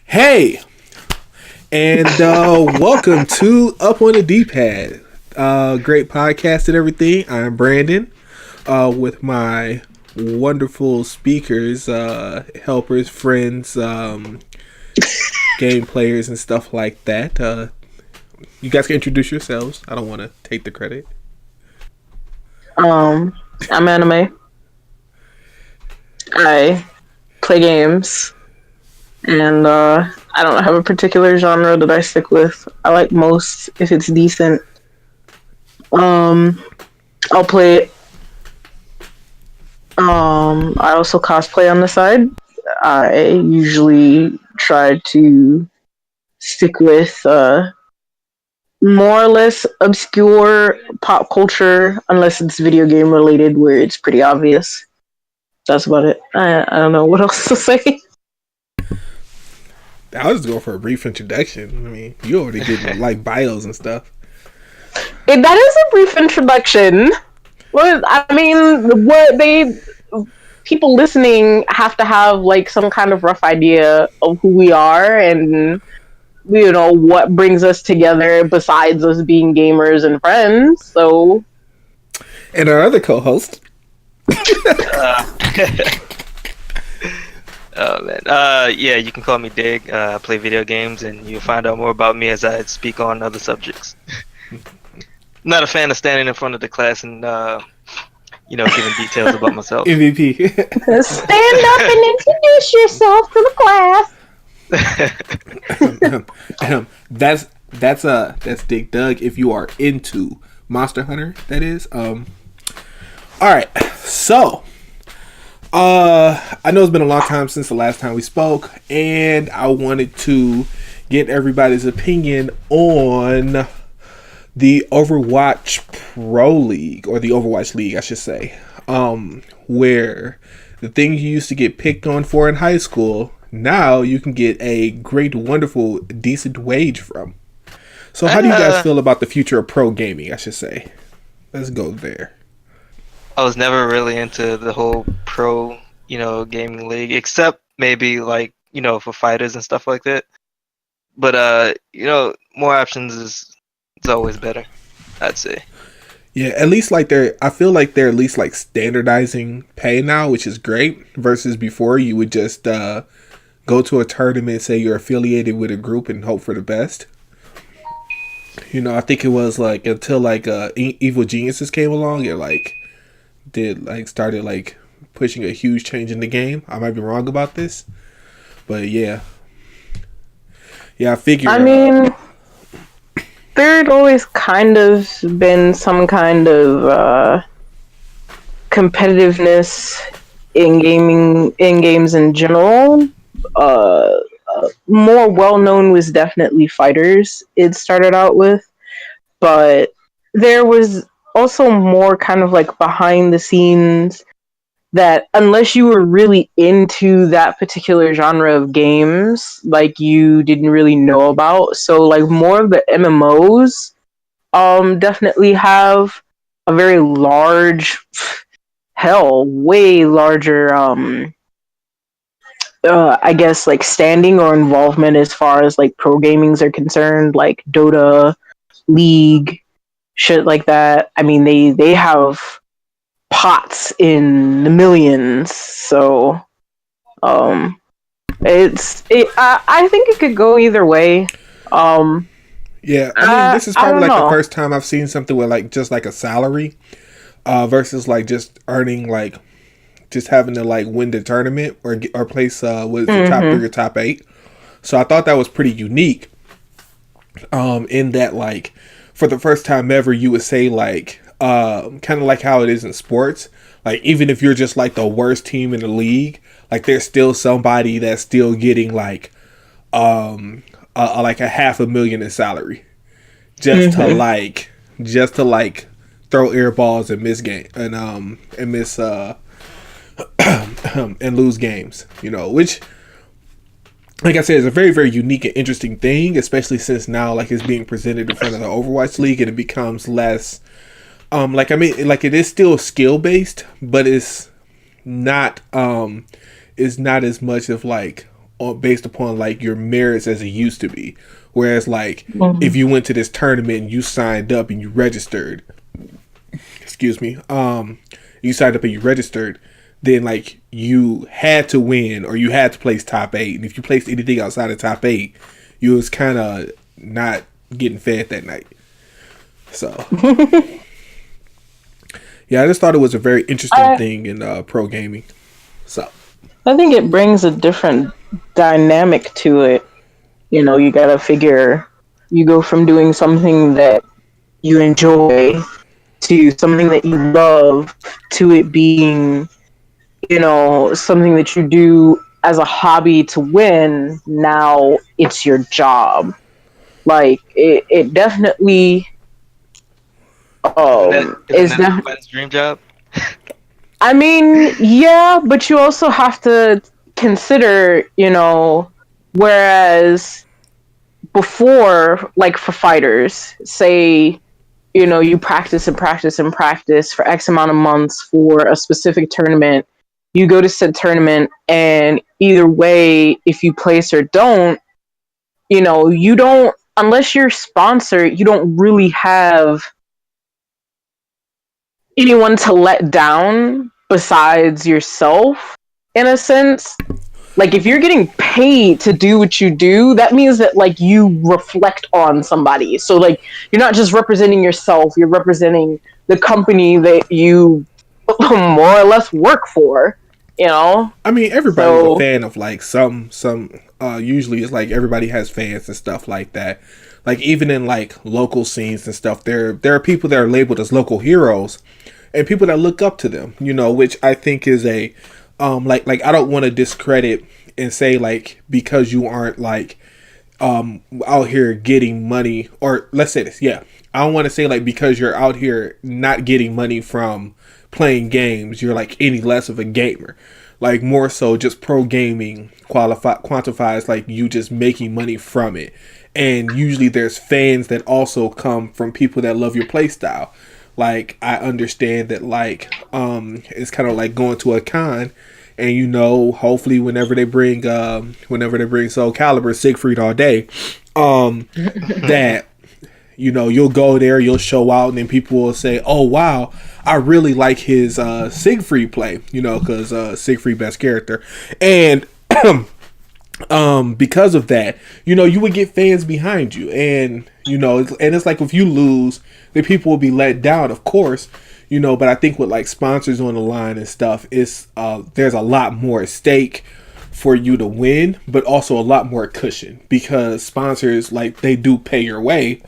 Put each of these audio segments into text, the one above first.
Hey, and welcome to Up on the D-Pad. Great podcast and everything. I'm Brandon with my wonderful speakers, helpers, friends, game players, and stuff like that. You guys can introduce yourselves. I don't want to take the credit. I'm anime. I play games, and I don't have a particular genre that I stick with. I like most if it's decent. Um, I'll play it. I also cosplay on the side. I usually try to stick with more or less obscure pop culture, unless it's video game related, where it's pretty obvious. That's about it. I don't know what else to say. I was just going for a brief introduction. I mean, you already did like bios and stuff. That is a brief introduction. Well, I mean, what they people listening have to have like some kind of rough idea of who we are and what brings us together besides us being gamers and friends. So, And our other co-host. Oh man, yeah, you can call me Dig. I play video games, and you'll find out more about me as I speak on other subjects. Not a fan of standing in front of the class and giving details about myself. MVP. stand up and introduce yourself to the class. That's Dick Doug. If you are into Monster Hunter, that is. All right, so. I know it's been a long time since the last time we spoke, and I wanted to get everybody's opinion on the Overwatch Pro League, or the Overwatch League, I should say, where the thing you used to get picked on for in high school, now you can get a great, wonderful, decent wage from. So how do you guys feel about the future of pro gaming, I should say? Let's go there. I was never really into the whole pro, gaming league, except maybe like, for fighters and stuff like that. But more options is always better, I'd say. Yeah, at least I feel like they're at least like standardizing pay now, which is great. Versus before, you would just go to a tournament, say you're affiliated with a group, and hope for the best. I think it was like until like Evil Geniuses came along, it started pushing a huge change in the game. I might be wrong about this, but yeah, I figure. I mean, there had always kind of been some kind of competitiveness in games in general. More well known was definitely fighters. It started out with, but there was also more kind of like behind the scenes that unless you were really into that particular genre of games, like you didn't really know about. So like more of the MMOs definitely have a very large, way larger I guess like standing or involvement as far as like pro gamings are concerned, like Dota, League, shit like that. I mean, they have pots in the millions, so I think it could go either way. Yeah, I mean, this is probably like the first time I've seen something with like just like a salary, versus like just earning like just having to like win the tournament or place with the top 3 or top 8. So I thought that was pretty unique. In that like for the first time ever, you would say like kind of like how it is in sports. Like even if you're just like the worst team in the league, like there's still somebody that's still getting like like $500,000 in salary just to throw air balls and miss game and miss and lose games, which like I said is a very, very unique and interesting thing, especially since now like it's being presented in front of the Overwatch League and it becomes less like it is still skill based, but it's not as much of like based upon like your merits as it used to be. Whereas like if you went to this tournament and you signed up and you registered, excuse me, you signed up and you registered, then like you had to win or you had to place top 8, and if you placed anything outside of top 8, you was kind of not getting fed that night. So yeah, I just thought it was a very interesting thing in pro gaming. So I think it brings a different dynamic to it. You know, you gotta figure, you go from doing something that you enjoy to something that you love to it being, you know, something that you do as a hobby to win. Now it's your job. Like it definitely is that everybody's dream job? I mean, yeah, but you also have to consider, you know, whereas before, like for fighters, say, you know, you practice and practice and practice for X amount of months for a specific tournament, you go to said tournament, and either way, if you place or don't, you know, you don't, unless you're sponsored, you don't really have anyone to let down besides yourself, in a sense. Like, if you're getting paid to do what you do, that means that, like, you reflect on somebody. So, like, you're not just representing yourself, you're representing the company that you more or less work for, you know? I mean, everybody's a fan of, like, some usually it's like everybody has fans and stuff like that. Like, even in, like, local scenes and stuff, there are people that are labeled as local heroes and people that look up to them, you know, which I think is a... like I don't want to discredit and say like because you aren't like out here getting money, or let's say this, yeah, I don't want to say like because you're out here not getting money from playing games, you're like any less of a gamer. Like more so just pro gaming quantifies like you just making money from it. And usually there's fans that also come from people that love your play style. Like, I understand that, like, it's kind of like going to a con, and, you know, hopefully whenever they bring Soul Calibur, Siegfried all day, that, you know, you'll go there, you'll show out, and then people will say, oh, wow, I really like his Siegfried play, you know, because Siegfried best character. And because of that, you know, you would get fans behind you, and you know, and it's like if you lose, the people will be let down, of course, you know. But I think with like sponsors on the line and stuff, it's there's a lot more at stake for you to win, but also a lot more cushion because sponsors, like, they do pay your way,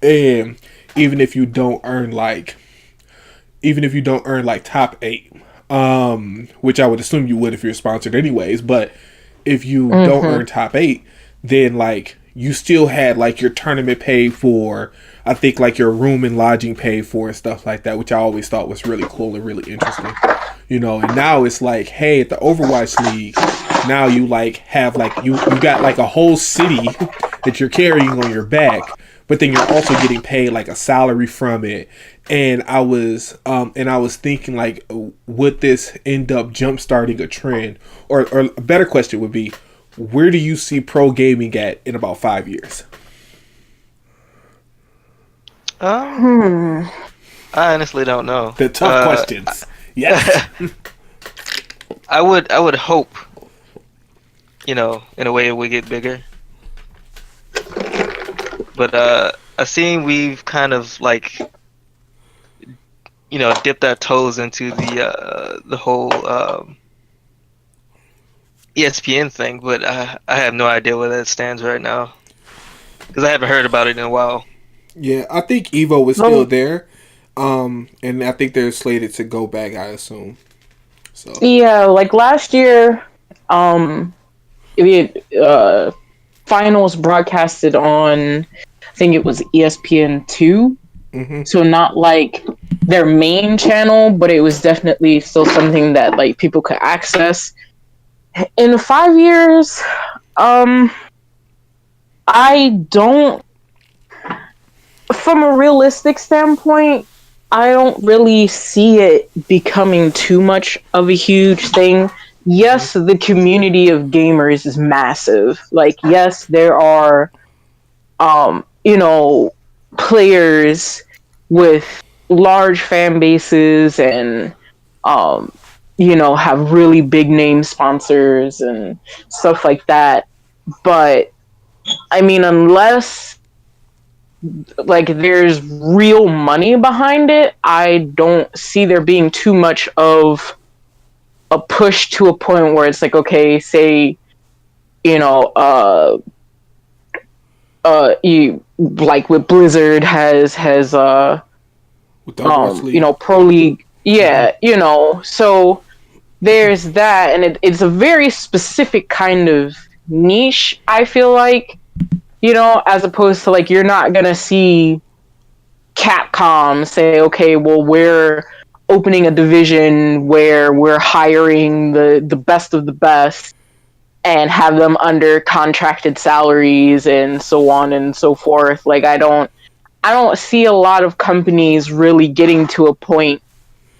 and even if you don't earn like top 8, which I would assume you would if you're sponsored anyways, but if you don't earn top 8, then like you still had like your tournament paid for, I think like your room and lodging paid for and stuff like that, which I always thought was really cool and really interesting, you know. And now it's like, hey, at the Overwatch League, now you like have like you got like a whole city that you're carrying on your back, but then you're also getting paid like a salary from it. And I was thinking like, would this end up jump starting a trend, or a better question would be, where do you see pro gaming at in about 5 years? I honestly don't know. The tough questions. Yes. I would hope, you know, in a way it would get bigger. But I've seen we've kind of like, you know, dipped our toes into the whole ESPN thing, but I have no idea where that stands right now because I haven't heard about it in a while. Yeah, I think Evo was still there, and I think they're slated to go back, I assume. So yeah, like last year, finals broadcasted on, I think it was ESPN2. So not like their main channel, but it was definitely still something that like people could access. In 5 years, I don't, from a realistic standpoint, I don't really see it becoming too much of a huge thing yes, the community of gamers is massive. Like, yes, there are, players with large fan bases and, have really big name sponsors and stuff like that. But I mean, unless like there's real money behind it, I don't see there being too much of a push to a point where it's like, okay, say, you know, you like with Blizzard has Pro League, yeah, so there's that, and it's a very specific kind of niche, I feel like, as opposed to like you're not gonna see Capcom say, okay, well, we're opening a division where we're hiring the best of the best and have them under contracted salaries and so on and so forth. Like I don't see a lot of companies really getting to a point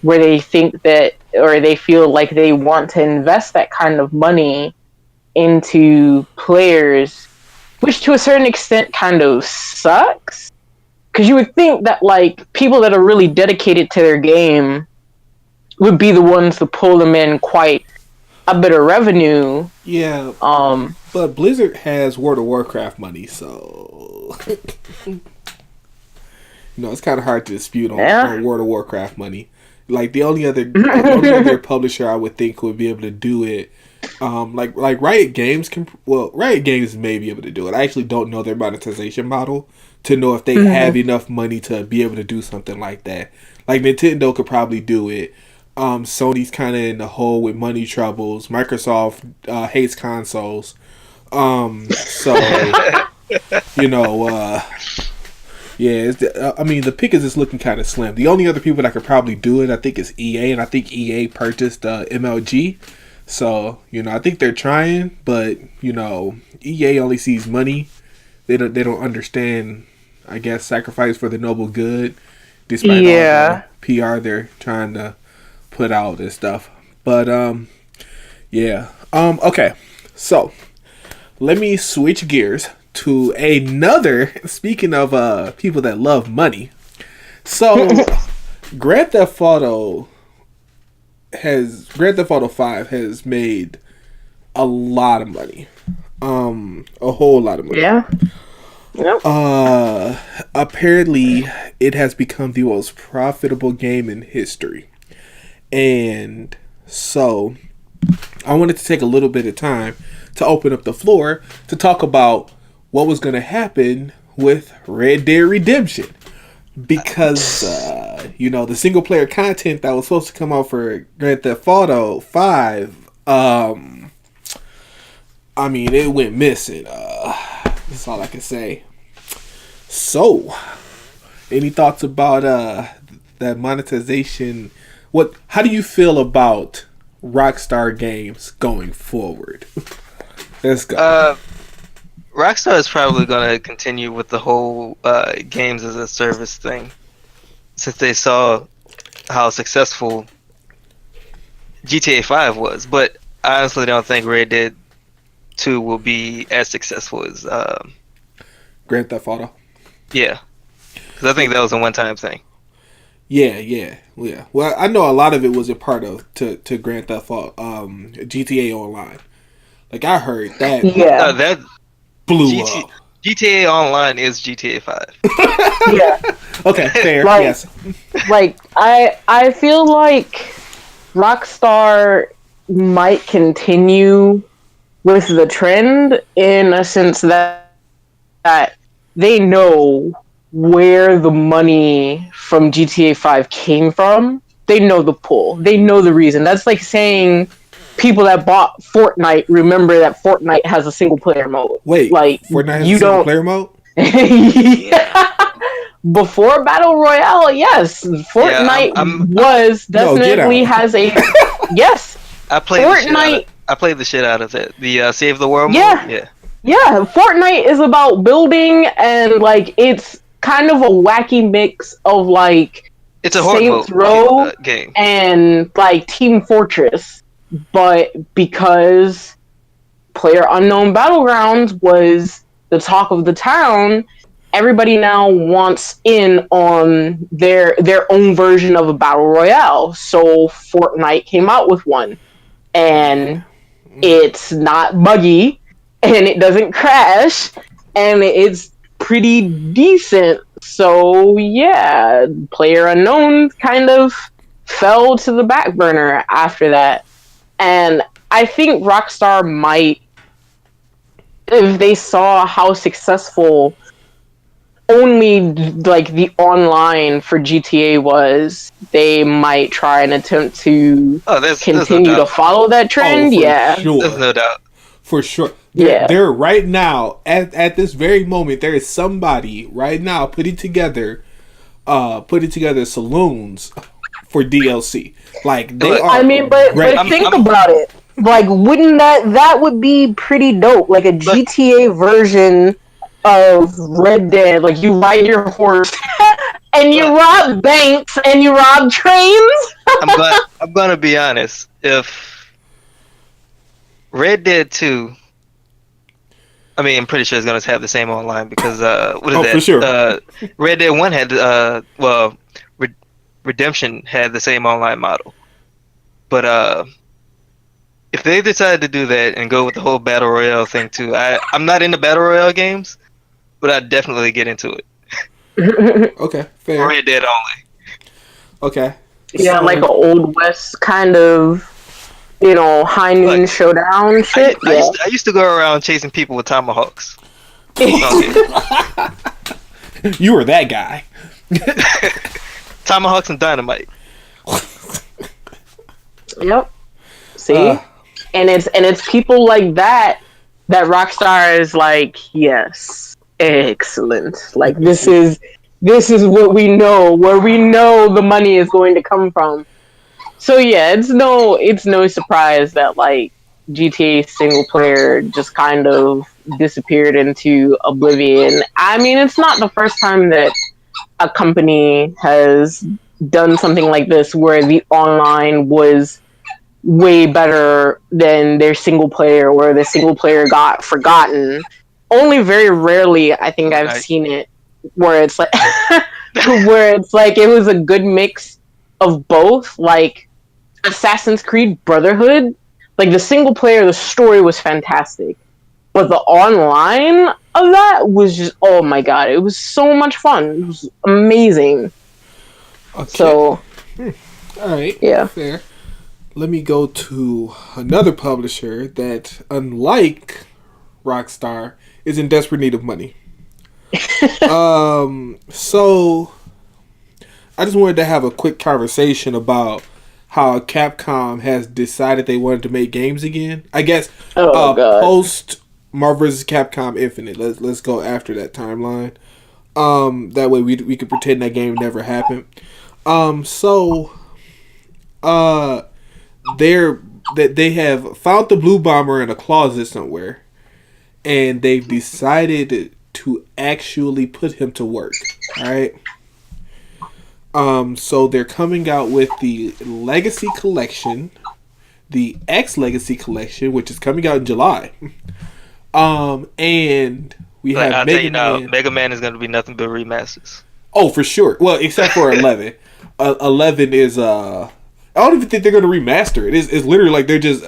where they think that, or they feel like they want to invest that kind of money into players, which to a certain extent kind of sucks. Because you would think that like people that are really dedicated to their game would be the ones to pull them in quite a bit of revenue. Yeah. But Blizzard has World of Warcraft money, so it's kind of hard to dispute on World of Warcraft money. Like the only other publisher I would think would be able to do it, like Riot Games Riot Games may be able to do it. I actually don't know their monetization model to know if they have enough money to be able to do something like that. Like Nintendo could probably do it. Sony's kind of in the hole with money troubles. Microsoft hates consoles. Yeah, the pickings is looking kind of slim. The only other people that could probably do it, I think, is EA, and I think EA purchased MLG. So, I think they're trying, but, EA only sees money. They don't understand, I guess, sacrifice for the noble good, despite all the PR they're trying to put out and stuff. But, okay. So, let me switch gears to another, speaking of people that love money. So, Grand Theft Auto 5 has made a lot of money. A whole lot of money. Yeah. Yep. Apparently, it has become the most profitable game in history. And so, I wanted to take a little bit of time to open up the floor to talk about what was going to happen with Red Dead Redemption. Because, the single player content that was supposed to come out for Grand Theft Auto 5, it went missing. That's all I can say. So, any thoughts about that monetization? How do you feel about Rockstar Games going forward? Let's go. Rockstar is probably going to continue with the whole games as a service thing, since they saw how successful GTA 5 was. But I honestly don't think Red Dead 2 will be as successful as Grand Theft Auto. Yeah, because I think that was a one-time thing. Yeah. Well, I know a lot of it was a part of to Grand Theft Auto, GTA Online. Like I heard that. Yeah. That blew up. GTA Online is GTA 5. Yeah. Okay, fair. Yes. Like I feel like Rockstar might continue with the trend in a sense that they know where the money from GTA 5 came from. They know the pull. They know the reason. That's like saying people that bought Fortnite remember that Fortnite has a single player mode. Wait, like Fortnite has a single player mode? Yeah. Before Battle Royale, yes, Fortnite was definitely has a yes. I played the shit out of it. The Save the World mode. Yeah, Fortnite is about building, and like it's kind of a wacky mix of like it's a Saints Row game and like Team Fortress, but because PlayerUnknown Battlegrounds was the talk of the town, everybody now wants in on their own version of a battle royale. So Fortnite came out with one, and it's not buggy, and it doesn't crash, and it's pretty decent. So yeah, PlayerUnknown kind of fell to the back burner after that. And I think Rockstar might, if they saw how successful only like the online for GTA was, they might try and attempt to continue to follow that trend. Sure. There's no doubt. For sure. Yeah. There right now, at this very moment, there is somebody right now putting together saloons for DLC. Like they are. I mean, but think about it. Like, wouldn't that would be pretty dope? Like a GTA version of Red Dead. Like you ride your horse and you rob banks and you rob trains. I'm gonna be honest. If Red Dead 2, I mean, I'm pretty sure it's gonna have the same online because what is that? For sure. Red Dead 1 had Redemption had the same online model, but if they decided to do that and go with the whole battle royale thing too, I'm not into battle royale games, but I'd definitely get into it. Okay, fair. Red Dead only. Okay. Yeah, so, like an Old West kind of, high noon showdown shit. I used to go around chasing people with tomahawks. You were that guy. Tomahawks and dynamite. Yep. See, and it's people like that Rockstar is like, yes, excellent. Like this is what we know, where we know the money is going to come from. So yeah, it's no surprise that like GTA single player just kind of disappeared into oblivion. I mean, it's not the first time that a company has done something like this where the online was way better than their single player, where the single player got forgotten. Only very rarely, I think I've seen it where it's like it was a good mix of both. Like Assassin's Creed Brotherhood, like the single player, the story was fantastic, but the online of that was just, oh my god, it was so much fun. It was amazing. Okay. So, all right, yeah, fair. Let me go to another publisher that, unlike Rockstar, is in desperate need of money. So I just wanted to have a quick conversation about how Capcom has decided they wanted to make games again. I guess post Marvel vs. Capcom Infinite. Let's go after that timeline. That way we could pretend that game never happened. They have found the Blue Bomber in a closet somewhere, and they've decided to actually put him to work. All right. So they're coming out with the Legacy Collection, the X Legacy Collection, which is coming out in July. And we have I'll tell you now, Mega Man is going to be nothing but remasters. Oh, for sure. Well, except for 11. 11 is I don't even think they're going to remaster it. It's literally like they're just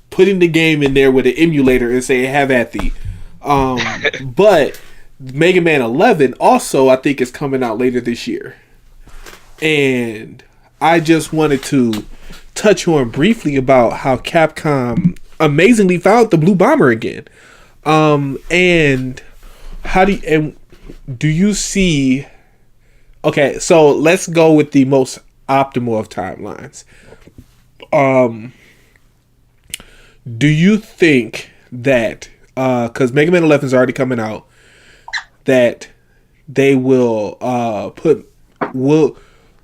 putting the game in there with an emulator and saying have at thee. But Mega Man 11 also, I think, is coming out later this year. And I just wanted to touch on briefly about how Capcom amazingly found the Blue Bomber again. And how do you see? Okay, so let's go with the most optimal of timelines. Do you think that because Mega Man 11 is already coming out, that they will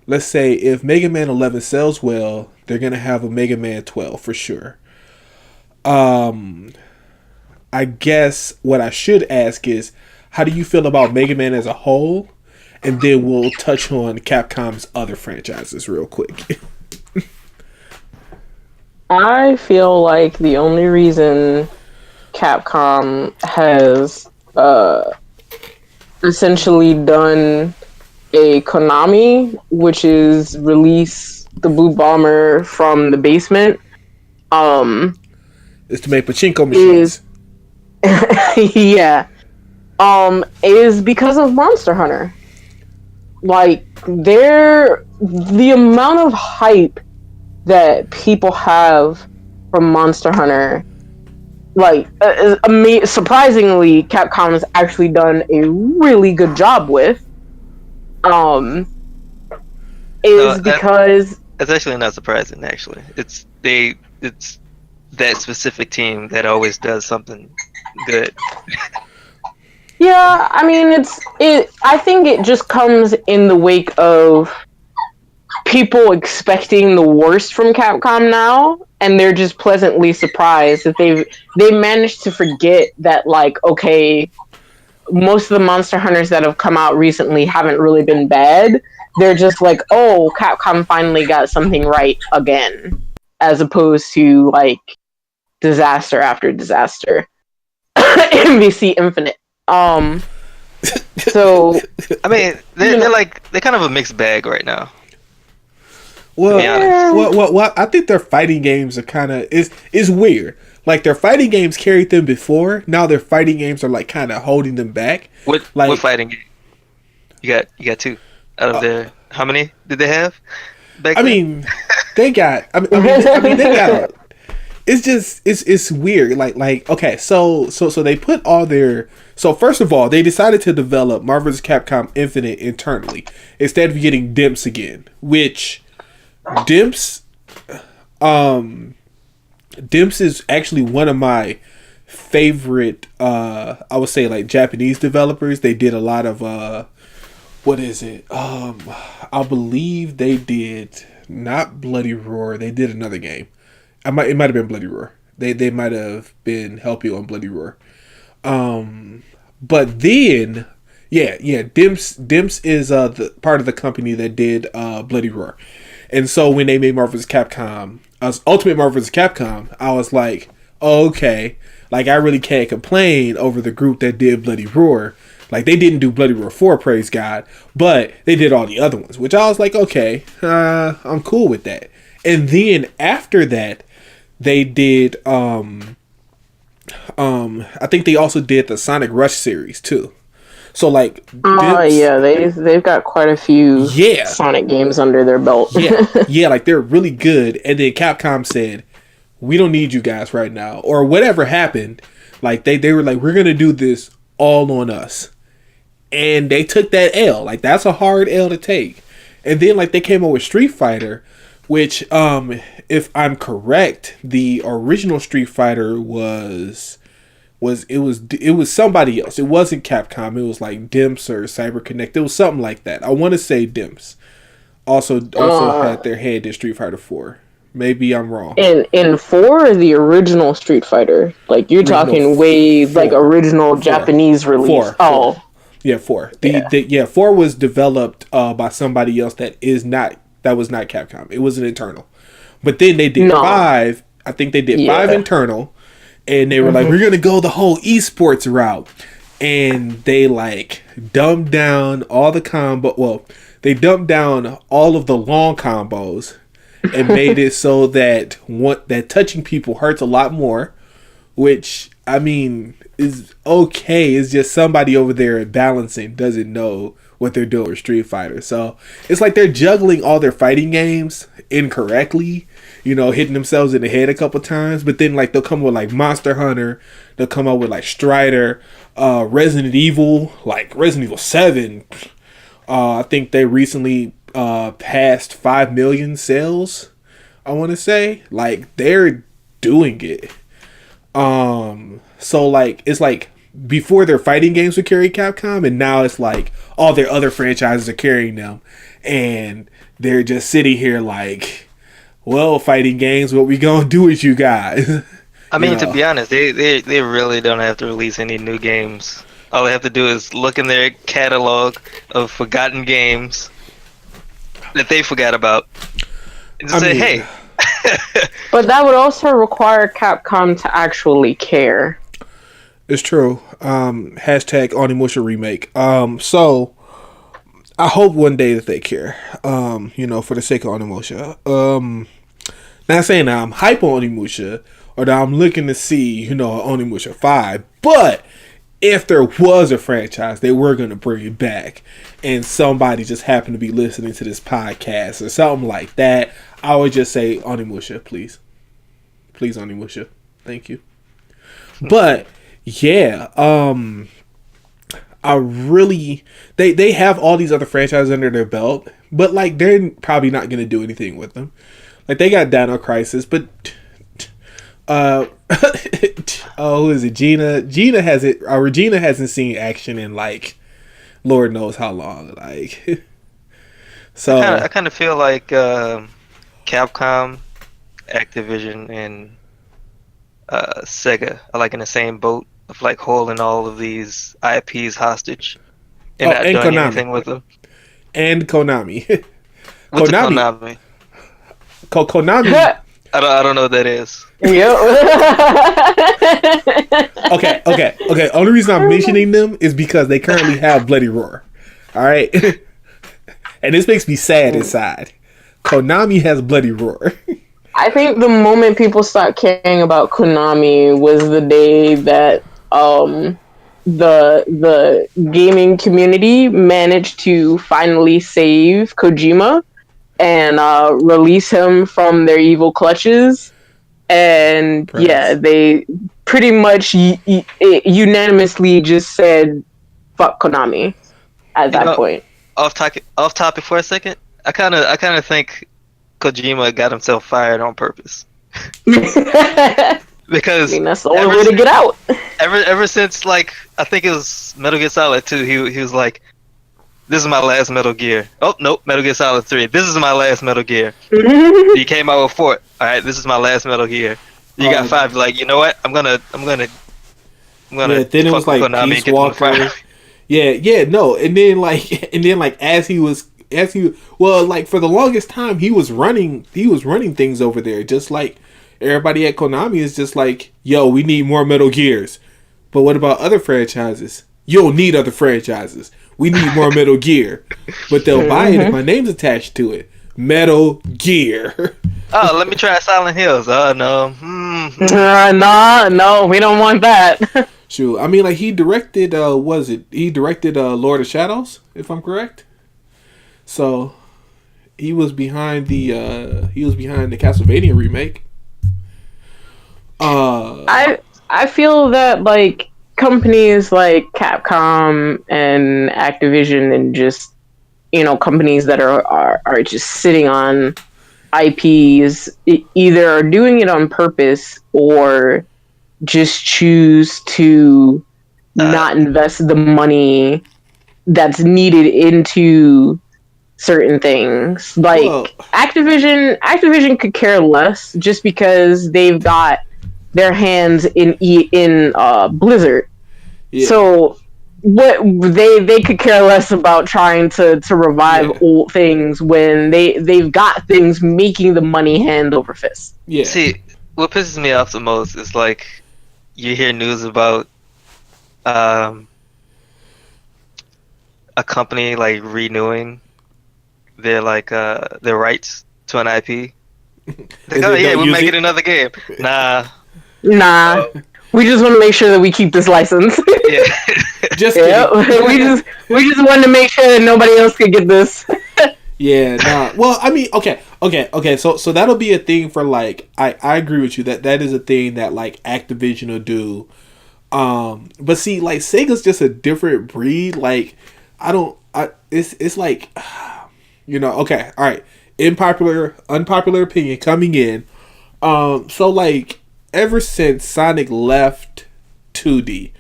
let's say if Mega Man 11 sells well, they're gonna have a Mega Man 12 for sure. I guess what I should ask is, how do you feel about Mega Man as a whole? And then we'll touch on Capcom's other franchises real quick. I feel like the only reason Capcom has essentially done a Konami, which is release the Blue Bomber from the basement, is to make pachinko machines. Yeah. Is because of Monster Hunter. Like, the amount of hype that people have from Monster Hunter, like, surprisingly, Capcom has actually done a really good job with. Because that's actually not surprising. Actually, it's that specific team that always does something good. Yeah, I mean, I think it just comes in the wake of people expecting the worst from Capcom now, and they're just pleasantly surprised that they managed to forget that, like, okay, most of the Monster Hunters that have come out recently haven't really been bad. They're just like, oh, Capcom finally got something right again, as opposed to, like, disaster after disaster. MVC Infinite. So I mean, they're kind of a mixed bag right now. Well, I think their fighting games are kind of is weird. Like, their fighting games carried them before. Now their fighting games are like kind of holding them back. What fighting game? You got two out of their. How many did they have? I mean, they got. I mean, they got. It's just it's weird. Like okay, so they put all their. So first of all, they decided to develop Marvel vs. Capcom Infinite internally instead of getting Dimps again, which Dimps is actually one of my favorite I would say, like, Japanese developers. They did a lot of what is it? I believe they did not Bloody Roar. They did another game. It might have been Bloody Roar. They might have been helping on Bloody Roar. But then Dimps is the part of the company that did Bloody Roar. And so when they made Marvel vs. Capcom, Ultimate Marvel vs. Capcom, I was like, oh, okay, like, I really can't complain over the group that did Bloody Roar. Like, they didn't do Bloody Roar 4, praise God, but they did all the other ones, which I was like, okay, I'm cool with that. And then after that, they did, I think they also did the Sonic Rush series too. So, like, they've got quite a few Sonic games under their belt. Like, they're really good. And then Capcom said, we don't need you guys right now, or whatever happened. Like, they were like, we're gonna do this all on us, and they took that L. Like, that's a hard L to take. And then, like, they came up with Street Fighter, which, if I'm correct, the original Street Fighter was somebody else. It wasn't Capcom. It was like Dimps or CyberConnect. It was something like that. I want to say Dimps also had their head in Street Fighter 4. Maybe I'm wrong. In 4, the original Street Fighter, like, you're talking way 4. Like, original 4. Japanese release. 4. Oh, yeah, 4. 4 was developed by somebody else that was not Capcom. It was an internal. But then they did 5. I think they did 5 internal. And they were like, we're going to go the whole esports route. And they, like, dumbed down all the combo. Well, they dumbed down all of the long combos and made it so that touching people hurts a lot more. Which, I mean, is okay. It's just somebody over there at balancing doesn't know what they're doing with Street Fighter. So it's like they're juggling all their fighting games incorrectly. You know, hitting themselves in the head a couple times, but then, like, they'll come with, like, Monster Hunter, they'll come up with, like, Strider, Resident Evil, like Resident Evil 7. I think they recently passed 5 million sales, I want to say. Like, they're doing it. So, like, it's like before their fighting games would carry Capcom, and now it's like all their other franchises are carrying them, and they're just sitting here like, well, fighting games, what we gonna do with you guys? I mean, to be honest, they really don't have to release any new games. All they have to do is look in their catalog of forgotten games that they forgot about, and just hey, But that would also require Capcom to actually care. It's true. Hashtag Onimusha remake. So I hope one day that they care. For the sake of Onimusha. Not saying that I'm hype on Onimusha or that I'm looking to see, Onimusha 5, but if there was a franchise, they were going to bring it back, and somebody just happened to be listening to this podcast or something like that, I would just say Onimusha, please. Please, Onimusha. Thank you. But yeah, I really they have all these other franchises under their belt, but like they're probably not gonna do anything with them. Like they got Dino Crisis, but who is it? Gina has it. Regina hasn't seen action in like Lord knows how long. Like, so I kind of feel like Capcom, Activision, and Sega are like in the same boat of like holding all of these IPs hostage and not doing Konami. anything with them. And Konami. What's Konami? Konami. I don't know what that is. Yep. Okay. Only reason I'm mentioning them is because they currently have Bloody Roar. All right, and this makes me sad inside. Konami has Bloody Roar. I think the moment people stopped caring about Konami was the day that the gaming community managed to finally save Kojima and release him from their evil clutches. And yeah, they pretty much unanimously just said fuck Konami at that point. Off topic for a second. I kind of think Kojima got himself fired on purpose. Because that's the only way to get out. Ever since like I think it was Metal Gear Solid 2, he was like, "This is my last Metal Gear." Oh nope, Metal Gear Solid 3. This is my last Metal Gear. He came out with 4. All right, this is my last Metal Gear. You got 5. Like, you know what? I'm gonna. Yeah, then it was like Peace Walker. Yeah, no, and then like as he like for the longest time he was running things over there, just like everybody at Konami is just like, yo, we need more Metal Gears. But what about other franchises? You don't need other franchises. We need more Metal Gear. But they'll buy it if my name's attached to it. Metal Gear. Oh, let me try Silent Hills. Oh, no. No, we don't want that. Shoot, I mean, like, he directed, Lord of Shadows, if I'm correct? So, he was behind the Castlevania remake. I feel that, like, companies like Capcom and Activision and just, companies that are just sitting on IPs either are doing it on purpose or just choose to not invest the money that's needed into certain things. Like, Activision could care less just because they've got their hands in Blizzard. Yeah. So what they could care less about trying to revive old things when they've got things making the money hand over fist. Yeah. See, what pisses me off the most is like you hear news about a company like renewing their their rights to an IP. Like, oh yeah, we're making another game. Nah. We just want to make sure that we keep this license. Yeah. Just we just want to make sure that nobody else could get this. Yeah, nah. Well, I mean, okay. So that'll be a thing for like I agree with you that is a thing that like Activision will do. But see, like Sega's just a different breed. Like it's like okay, all right. Unpopular opinion coming in. So like ever since Sonic left 2D,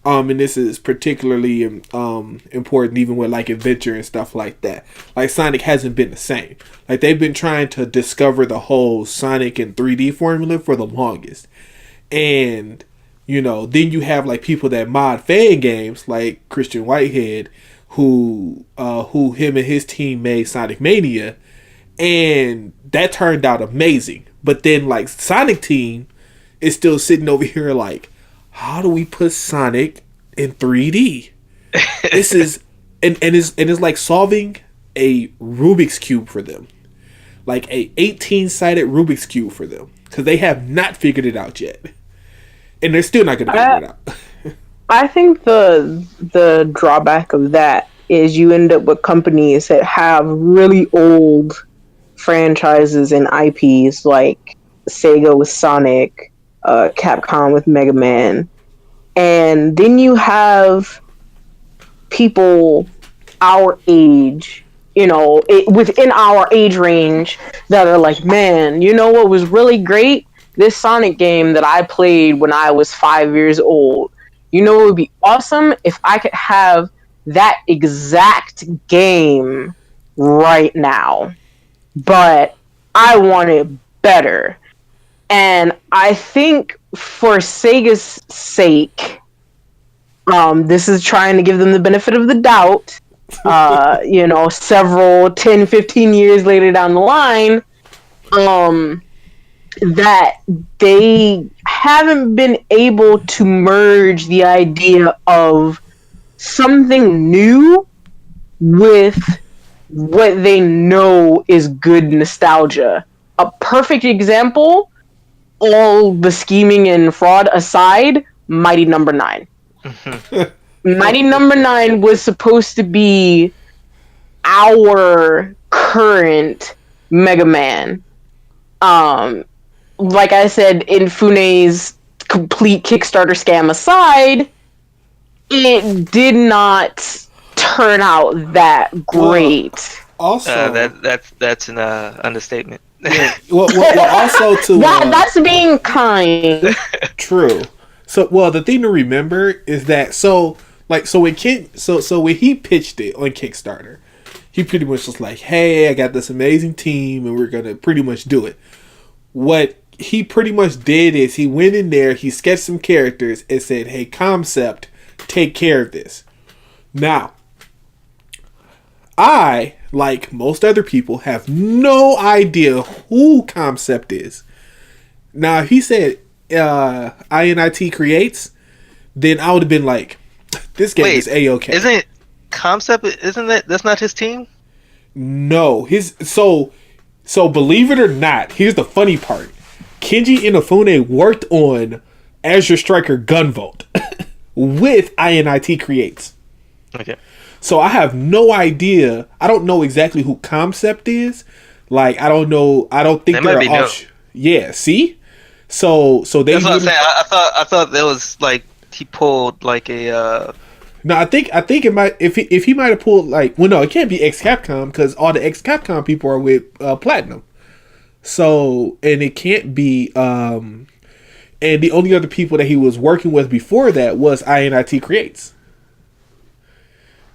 and this is particularly important even with like Adventure and stuff like that. Like Sonic hasn't been the same. Like they've been trying to discover the whole Sonic and 3D formula for the longest. And then you have like people that mod fan games like Christian Whitehead who him and his team made Sonic Mania, and that turned out amazing. But then like Sonic Team is still sitting over here like, how do we put Sonic in 3D? This is and it's like solving a Rubik's Cube for them. Like a 18-sided Rubik's Cube for them. Because they have not figured it out yet. And they're still not going to figure it out. I think the drawback of that is you end up with companies that have really old franchises and IPs, like Sega with Sonic, Capcom with Mega Man. And then you have people our age, within our age range, that are like, man, you know what was really great? This Sonic game that I played when I was 5 years old. You know, it would be awesome if I could have that exact game right now. But I want it better. And I think for Sega's sake, this is trying to give them the benefit of the doubt. Several 10, 15 years later down the line, that they haven't been able to merge the idea of something new with what they know is good nostalgia. A perfect example, all the scheming and fraud aside, Mighty Number 9. Mighty Number 9 was supposed to be our current Mega Man. Like I said, Infune's complete Kickstarter scam aside, it did not turn out that great. Also, that's an understatement. Yeah, well, also to that's being kind. True. So, the thing to remember is that when he pitched it on Kickstarter, he pretty much was like, "Hey, I got this amazing team, and we're gonna pretty much do it." What he pretty much did is he went in there, he sketched some characters, and said, "Hey, Concept, take care of this." Now, I, like most other people, have no idea who Concept is. Now, if he said INIT Creates, then I would have been like, this game is A-okay. Isn't Concept, that's not his team? No. So believe it or not, here's the funny part. Kenji Inafune worked on Azure Striker Gunvolt with INIT Creates. Okay. So I have no idea. I don't know exactly who Concept is. Like, I don't know. I don't think they're off. Yeah, see? So they. That's what I'm saying. I thought that was like he pulled like a. No, I think it might. If he might have pulled like, well, no, it can't be X Capcom because all the X Capcom people are with Platinum. So, and it can't be. And the only other people that he was working with before that was INIT Creates.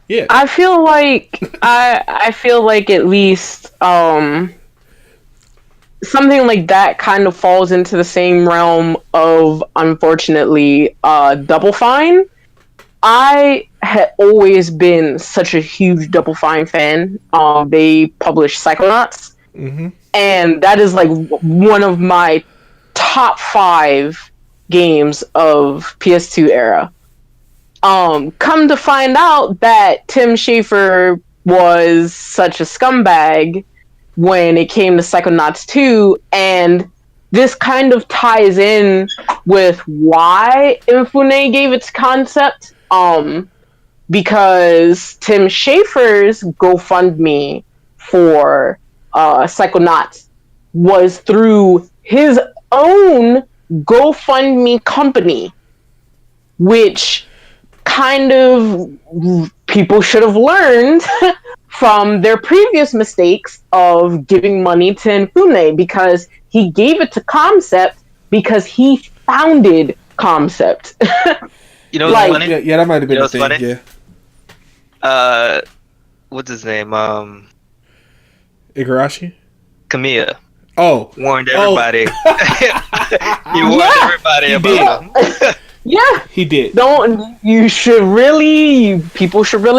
Yeah, I feel like at least something like that kind of falls into the same realm of, unfortunately, Double Fine. I had always been such a huge Double Fine fan. They published Psychonauts, and that is like one of my top 5 games of PS2 era. Come to find out that Tim Schafer was such a scumbag when it came to Psychonauts 2, and this kind of ties in with why Inafune gave its concept, because Tim Schafer's GoFundMe for Psychonauts was through his own GoFundMe company, which kind of people should have learned from their previous mistakes of giving money to Inafune, because he gave it to Concept because he founded Concept. You know what's funny? Yeah, that might have been the thing. Funny? Yeah. What's his name? Igarashi? Kamiya. Oh. Warned everybody. He warned everybody about him. Yeah, he did. People should really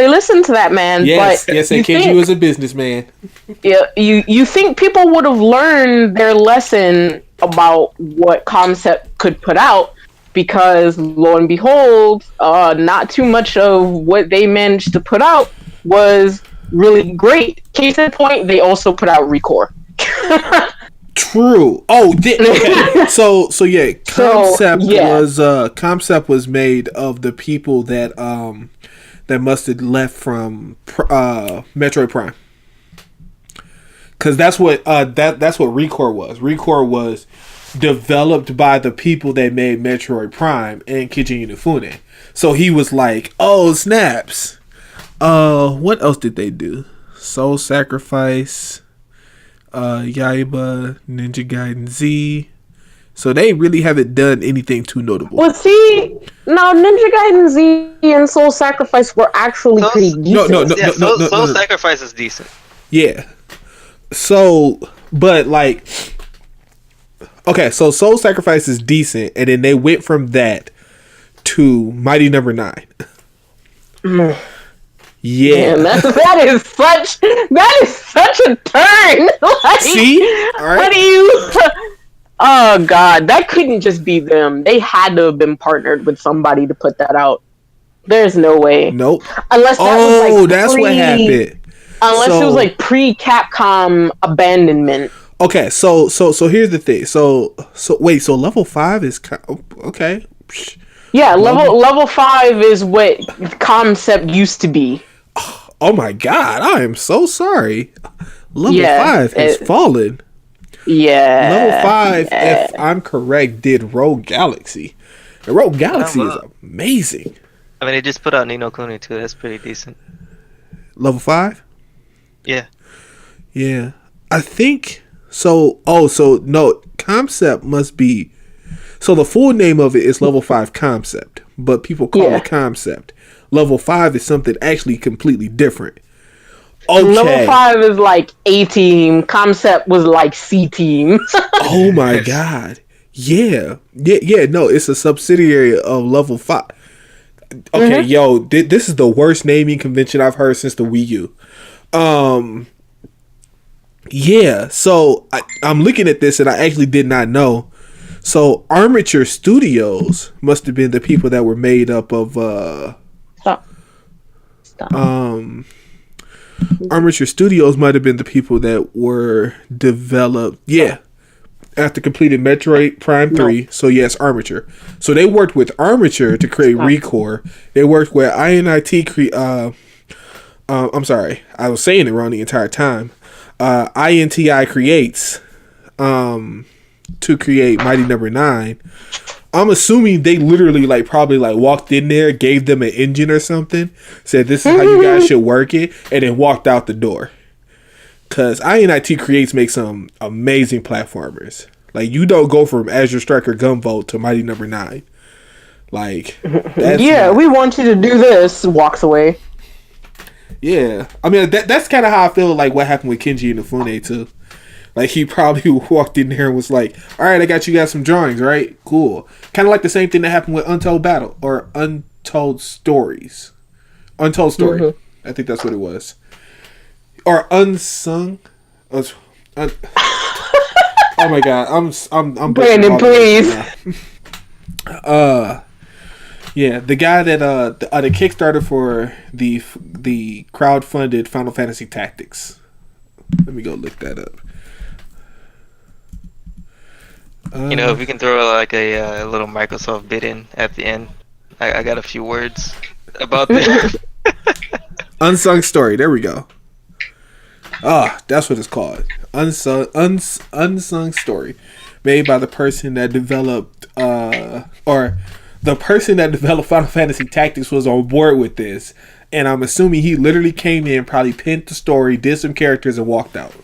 listen to that man. Yes, but yes, and Kenji was a businessman. Yeah, you think people would have learned their lesson about what Concept could put out, because lo and behold, not too much of what they managed to put out was really great. Case in point, they also put out Recore. True. Oh, okay. So yeah, Concept was made of the people that must have left from Metroid Prime, because that's what Recore was. Recore was developed by the people that made Metroid Prime and Keiji Inafune. So he was like, "Oh snaps! What else did they do? Soul Sacrifice." Yaiba, Ninja Gaiden Z. So they really haven't done anything too notable. Well, see, now Ninja Gaiden Z and Soul Sacrifice were actually pretty decent. Soul Sacrifice is decent. Yeah. So, but like, okay, so Soul Sacrifice is decent, and then they went from that to Mighty Number 9. Yeah, man, that is such a turn. Like, see, all right. What do you? Oh God, that couldn't just be them. They had to have been partnered with somebody to put that out. There's no way. Nope. Unless that was like that's what happened. Unless it was like pre-Capcom abandonment. Okay, so here's the thing. So wait, so level 5 is okay. Yeah, level 5 is what Concept used to be. Oh my God, I am so sorry. Level 5 has fallen. Yeah. Level 5, if I'm correct, did Rogue Galaxy. And Rogue Galaxy is amazing. I mean, they just put out Ni no Kuni too. That's pretty decent. Level 5? Yeah. Yeah. I think so. No, Concept must be. So the full name of it is Level 5 Concept, but people call it Concept. Level 5 is something actually completely different. Okay. Level 5 is like A-Team. Concept was like C-Team. Oh my God. Yeah. No, it's a subsidiary of Level 5. Okay, yo, this is the worst naming convention I've heard since the Wii U. Yeah, so I'm looking at this and I actually did not know. So Armature Studios must have been the people that were made up of Stop. Armature Studios might have been the people that were developed after completing Metroid Prime 3. So yes, Armature. So they worked with Armature to create Recore. They worked with INIT I'm sorry, I was saying it wrong the entire time. INTI creates to create Mighty Number 9. I'm assuming they literally probably walked in there, gave them an engine or something, said this is how you guys should work it, and then walked out the door. Cause INIT creates make some amazing platformers. Like, you don't go from Azure Striker Gunvolt to Mighty Number 9. Like, we want you to do this. Walks away. Yeah, I mean that's kind of how I feel like what happened with Keiji Inafune too. Like, he probably walked in there and was like, all right, I got you guys some drawings, right? Cool. Kind of like the same thing that happened with Untold Battle or Untold Stories. Untold Story. Mm-hmm. I think that's what it was. Or Unsung. Oh my God, I'm Brandon, please. Yeah, the guy that the Kickstarter for the crowdfunded Final Fantasy Tactics. Let me go look that up. If we can throw like a little Microsoft bit in at the end, I got a few words about this. Unsung Story. There we go. That's what it's called. Unsung Story, made by the person that developed the person that developed Final Fantasy Tactics was on board with this, and I'm assuming he literally came in, probably pinned the story, did some characters, and walked out.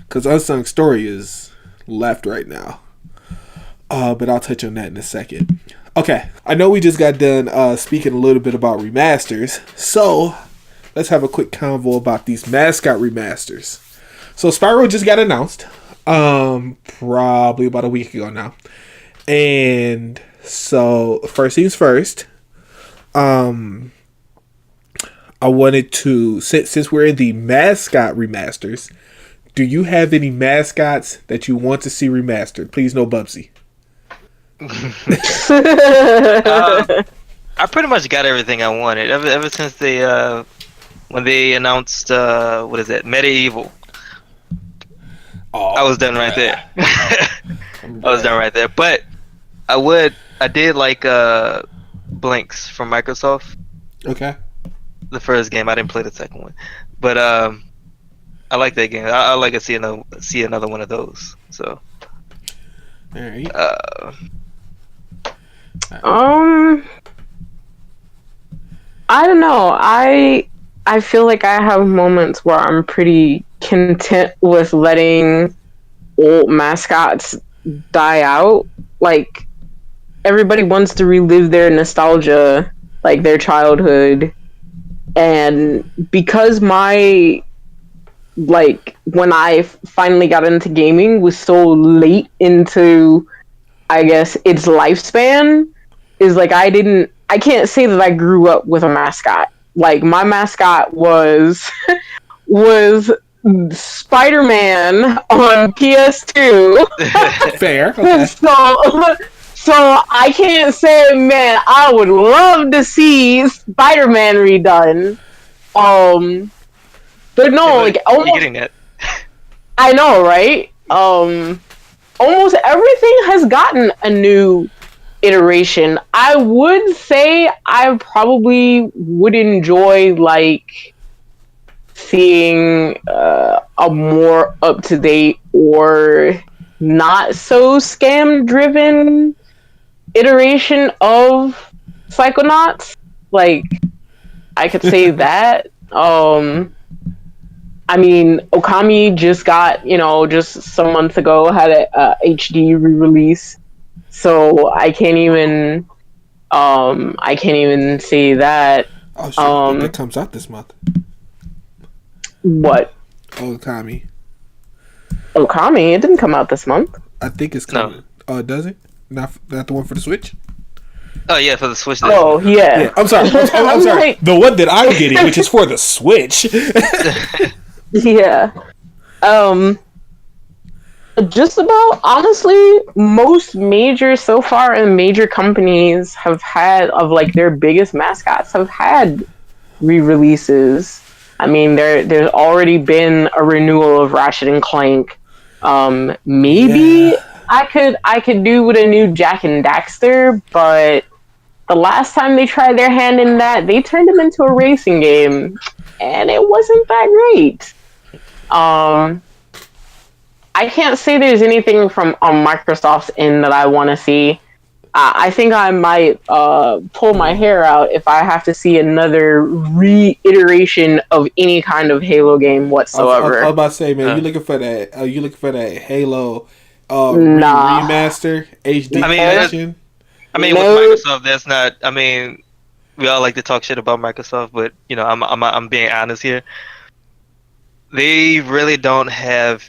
Because Unsung Story is left right now. But I'll touch on that in a second. Okay, I know we just got done speaking a little bit about remasters, so let's have a quick convo about these mascot remasters. So Spyro just got announced, probably about a week ago now, and So first things first. I wanted to since we're in the mascot remasters. Do you have any mascots that you want to see remastered? Please, no Bubsy. I pretty much got everything I wanted ever since they when they announced what is it, Medieval. I was done right there. I was done right there. But I did like Blinks from Microsoft. Okay. The first game, I didn't play the second one, but I like that game. I like to see another one of those. So. All right. I don't know. I feel like I have moments where I'm pretty content with letting old mascots die out. Like, everybody wants to relive their nostalgia, like their childhood. And because when I finally got into gaming was so late into, I guess, its lifespan, is like I can't say that I grew up with a mascot. Like, my mascot was Spider-Man on PS2. Fair. Okay. So I can't say, man, I would love to see Spider-Man redone. But no, like, almost, getting it. I know, right? Almost everything has gotten a new iteration. I would say I probably would enjoy, like, seeing a more up-to-date or not so scam-driven iteration of Psychonauts. Like, I could say that. I mean, Okami just got, just some months ago, had a HD re-release. So I can't even say that. Oh shit! It comes out this month. What? Okami. It didn't come out this month. I think it's coming. Oh, does it? Not the one for the Switch? Oh yeah, for the Switch. Oh yeah. I'm sorry. I'm sorry. The one that I'm getting, which is for the Switch. Yeah. Just about, honestly, most major companies have had, of like their biggest mascots, have had re-releases. I mean, there's already been a renewal of Ratchet and Clank. Maybe I could do with a new Jak and Daxter, but the last time they tried their hand in that, they turned them into a racing game, and it wasn't that great. I can't say there's anything on Microsoft's end that I want to see. I think I might pull my hair out if I have to see another reiteration of any kind of Halo game whatsoever. I was about to say, man, you looking for that Halo remaster HD collection? With Microsoft, that's not. I mean, we all like to talk shit about Microsoft, but I'm being honest here. They really don't have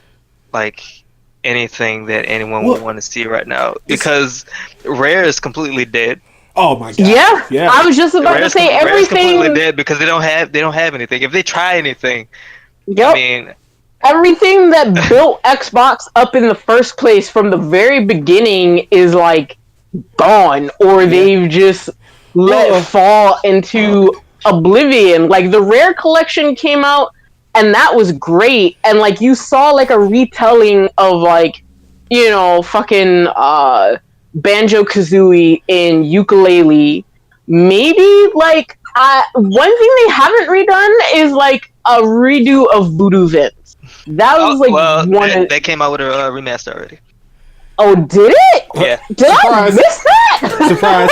like anything that anyone would want to see right now, because Rare is completely dead. Oh my god! Yeah. I was just about to say everything. Rare's completely dead because they don't have anything. If they try anything, yep. I mean, everything that built Xbox up in the first place from the very beginning is like gone, or they've just let fall into oblivion. Like, the Rare collection came out, and that was great, and like you saw like a retelling of like, fucking Banjo-Kazooie in Yooka-Laylee. Maybe like one thing they haven't redone is like a redo of Voodoo Vince. That was they came out with a remaster already. Oh, did it? Yeah. Did I miss that? Surprise.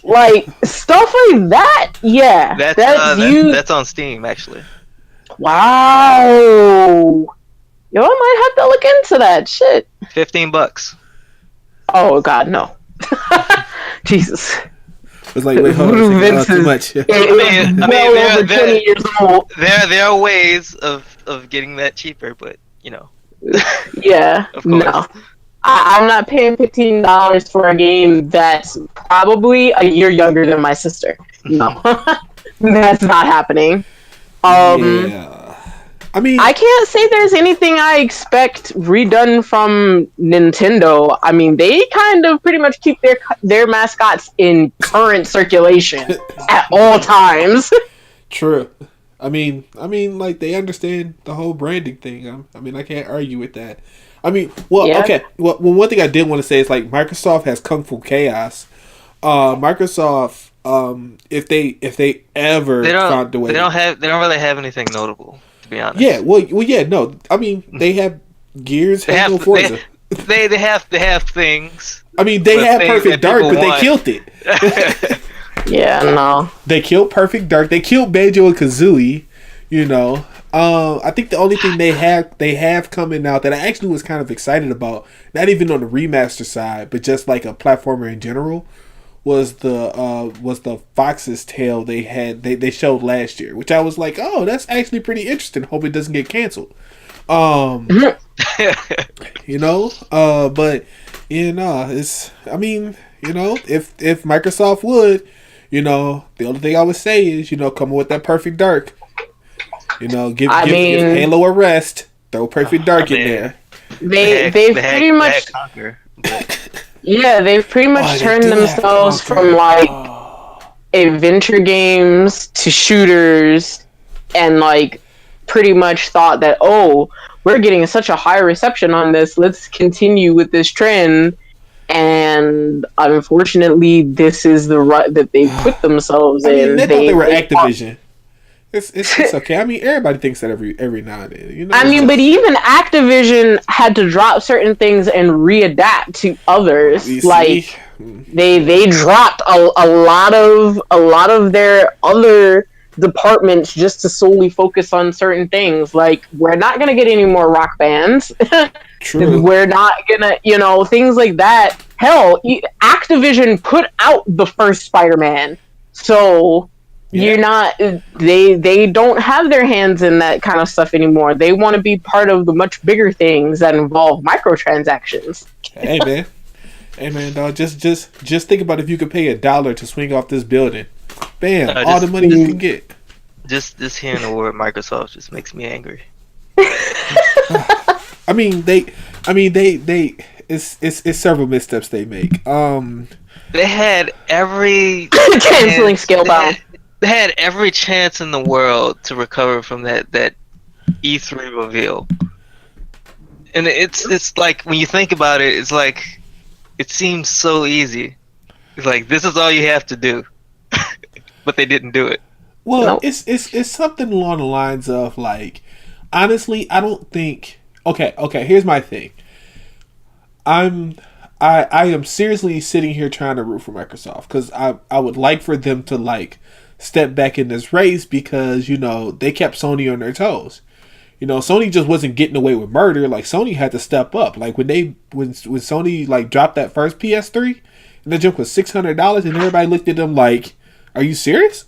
Like, stuff like that? Yeah. That's on Steam, actually. Wow. Yo, I might have to look into that shit. $15. Oh, God, no. Jesus. It's like, wait, hold on. Too much. Over 20 years old. There are ways of getting that cheaper, but, Yeah. Of course. No. I'm not paying $15 for a game that's probably a year younger than my sister. No, that's not happening. Yeah. I mean, I can't say there's anything I expect redone from Nintendo. I mean, they kind of pretty much keep their mascots in current circulation at all times. True. I mean, like they understand the whole branding thing. I mean, I can't argue with that. I mean, well, Yeah. okay. Well, one thing I did want to say is like Microsoft has Kung Fu Chaos. Microsoft, if they ever found a way, they don't really have anything notable, to be honest. yeah. Well, yeah. No, I mean they have Gears, Halo, Forza. They have things. I mean, they have Perfect Dark, but they killed it. Yeah, no. They killed Perfect Dark. They killed Banjo and Kazooie. You know, I think the only thing they have coming out that I actually was kind of excited about, not even on the remaster side, but just like a platformer in general, was the Fox's Tale they showed last year, which I was like, oh, that's actually pretty interesting. Hope it doesn't get canceled. You know, but you know, it's, I mean, you know, if Microsoft would, you know, the only thing I would say is, you know, come with that Perfect Dark. You know, give Halo a rest. Throw Perfect Dark in there. They've pretty much turned themselves from like adventure games to shooters, and like pretty much thought that, oh, we're getting such a high reception on this, let's continue with this trend. And unfortunately, this is the rut that they put themselves in. They thought they were Activision. It's okay. I mean, everybody thinks that every now and then. You know, I mean, but even Activision had to drop certain things and readapt to others. Like they dropped a lot of their other departments just to solely focus on certain things. Like, we're not gonna get any more rock bands. True. We're not gonna, you know, things like that. Hell, Activision put out the first Spider-Man, so. Yeah. You're not. They don't have their hands in that kind of stuff anymore. They want to be part of the much bigger things that involve microtransactions. Hey man, dog. Just think about if you could pay $1 to swing off this building. Bam! All the money you can get. Just hearing the word Microsoft just makes me angry. I mean, they. It's several missteps they make. They had every canceling Scalebound. They had every chance in the world to recover from that E3 reveal, and it's like, when you think about it, it's like it seems so easy. It's like, this is all you have to do, but they didn't do it. Well, nope. It's something along the lines of, like, honestly, I don't think. Okay. Here's my thing. I am seriously sitting here trying to root for Microsoft, because I would like for them to, like, step back in this race, because, you know, they kept Sony on their toes. You know, Sony just wasn't getting away with murder. Like, Sony had to step up. Like, when Sony, like, dropped that first PS3, and the jump was $600, and everybody looked at them like, are you serious?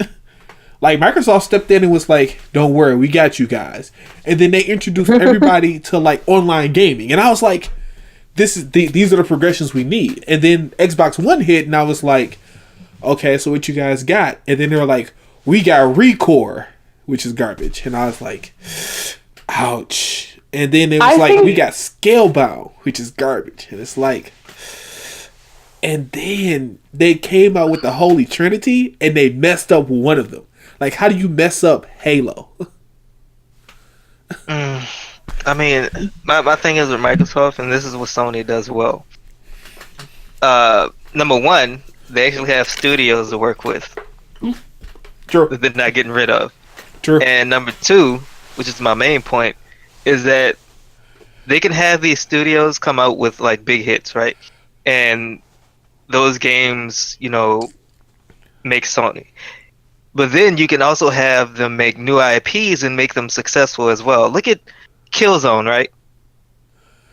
Like, Microsoft stepped in and was like, don't worry, we got you guys. And then they introduced everybody to, like, online gaming. And I was like, these are the progressions we need. And then Xbox One hit, and I was like, okay, so what you guys got? And then they were like, we got ReCore, which is garbage. And I was like, ouch. And then it was we got Scalebound, which is garbage. And it's like, and then they came out with the Holy Trinity, and they messed up one of them. Like, how do you mess up Halo? I mean, my thing is with Microsoft, and this is what Sony does well. Number one, they actually have studios to work with. True. That they're not getting rid of. True. And number two, which is my main point, is that they can have these studios come out with, like, big hits, right? And those games, you know, make Sony. But then you can also have them make new IPs and make them successful as well. Look at Killzone, right?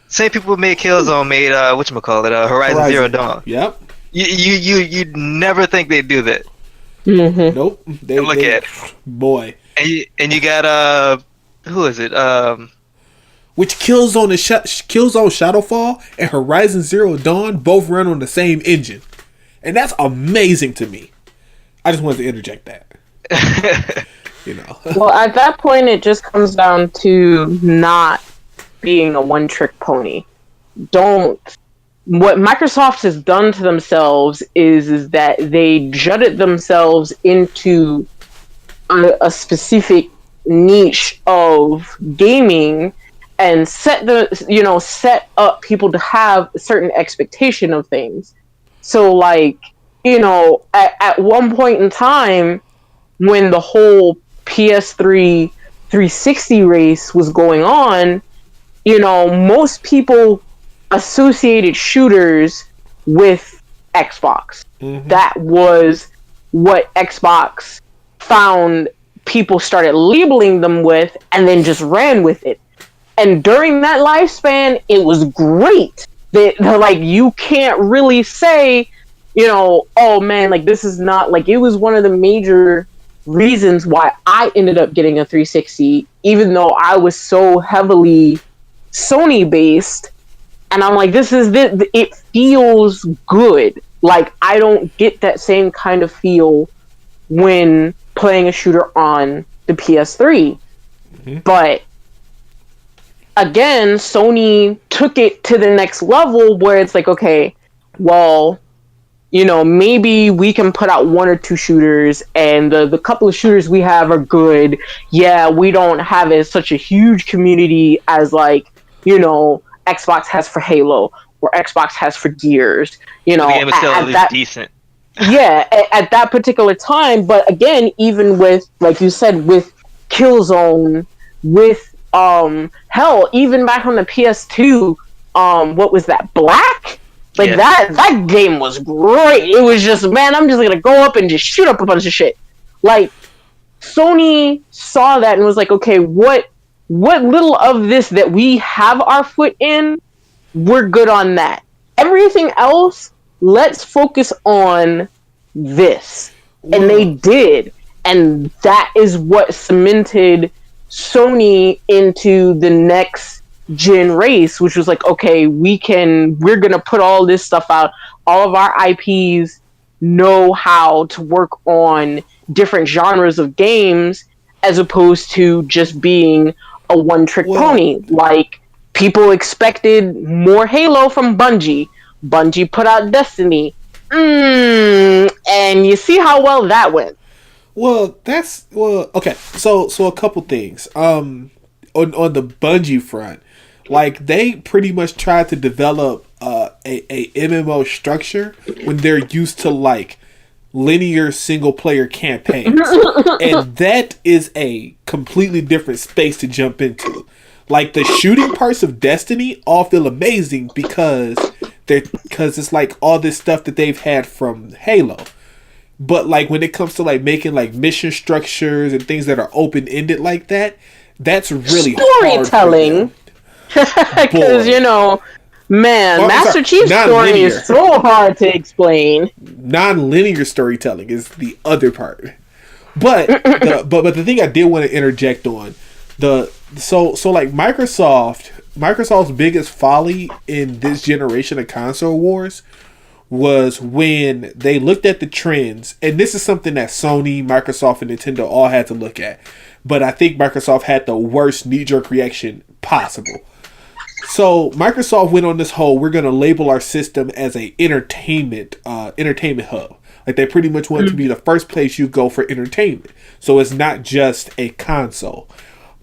Same people who made Killzone made Horizon Zero Dawn. Yep. You'd never think they'd do that. Mm-hmm. Nope. Look at boy. And you got who is it? which Killzone Shadowfall and Horizon Zero Dawn both run on the same engine. And that's amazing to me. I just wanted to interject that. Well, at that point, it just comes down to not being a one-trick pony. What Microsoft has done to themselves is that they jutted themselves into a specific niche of gaming and set up people to have a certain expectation of things. So, like, at one point in time, when the whole PS3 360 race was going on, most people associated shooters with Xbox. Mm-hmm. That was what Xbox found people started labeling them with, and then just ran with it. And during that lifespan, it was great. They're like, you can't really say, oh man, like this is not like, it was one of the major reasons why I ended up getting a 360, even though I was so heavily Sony based. And I'm like, it feels good. Like, I don't get that same kind of feel when playing a shooter on the PS3. Mm-hmm. But again, Sony took it to the next level where it's like, okay, well, maybe we can put out one or two shooters, and the couple of shooters we have are good. Yeah, we don't have such a huge community as, like, Xbox has for Halo or Xbox has for Gears. The game is still at least decent. Yeah, at that particular time. But again, even with, like you said, with Killzone, with hell, even back on the PS2, what was that, Black? Like, that game was great. It was just, man, I'm just gonna go up and just shoot up a bunch of shit. Like, Sony saw that and was like, okay, what little of this that we have our foot in, we're good on that. Everything else, let's focus on this. Whoa. And they did. And that is what cemented Sony into the next gen race, which was like, okay, we're gonna put all this stuff out. All of our IPs know how to work on different genres of games, as opposed to just being a one-trick pony. Like, people expected more Halo from Bungie. Bungie put out Destiny. And you see how well that went. Okay. So a couple things. On the Bungie front, like, they pretty much tried to develop a MMO structure when they're used to, like, linear single player campaigns. And that is a completely different space to jump into. Like, the shooting parts of Destiny all feel amazing because it's like all this stuff that they've had from Halo. But, like, when it comes to, like, making, like, mission structures and things that are open-ended like that, that's really storytelling. Because, Master Chief's story is so hard to explain. Non-linear storytelling is the other part. But the thing I did want to interject on, like, Microsoft's biggest folly in this generation of console wars was when they looked at the trends, and this is something that Sony, Microsoft, and Nintendo all had to look at. But I think Microsoft had the worst knee-jerk reaction possible. So Microsoft went on this whole, we're going to label our system as a entertainment hub. Like, they pretty much want it to be the first place you go for entertainment. So it's not just a console.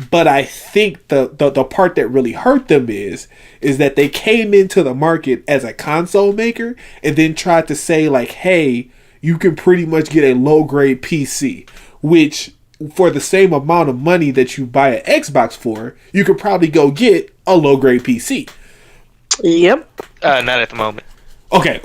But I think the part that really hurt them is that they came into the market as a console maker and then tried to say, like, hey, you can pretty much get a low-grade PC, which, for the same amount of money that you buy an Xbox for, you could probably go get a low-grade PC. Yep. Not at the moment. Okay.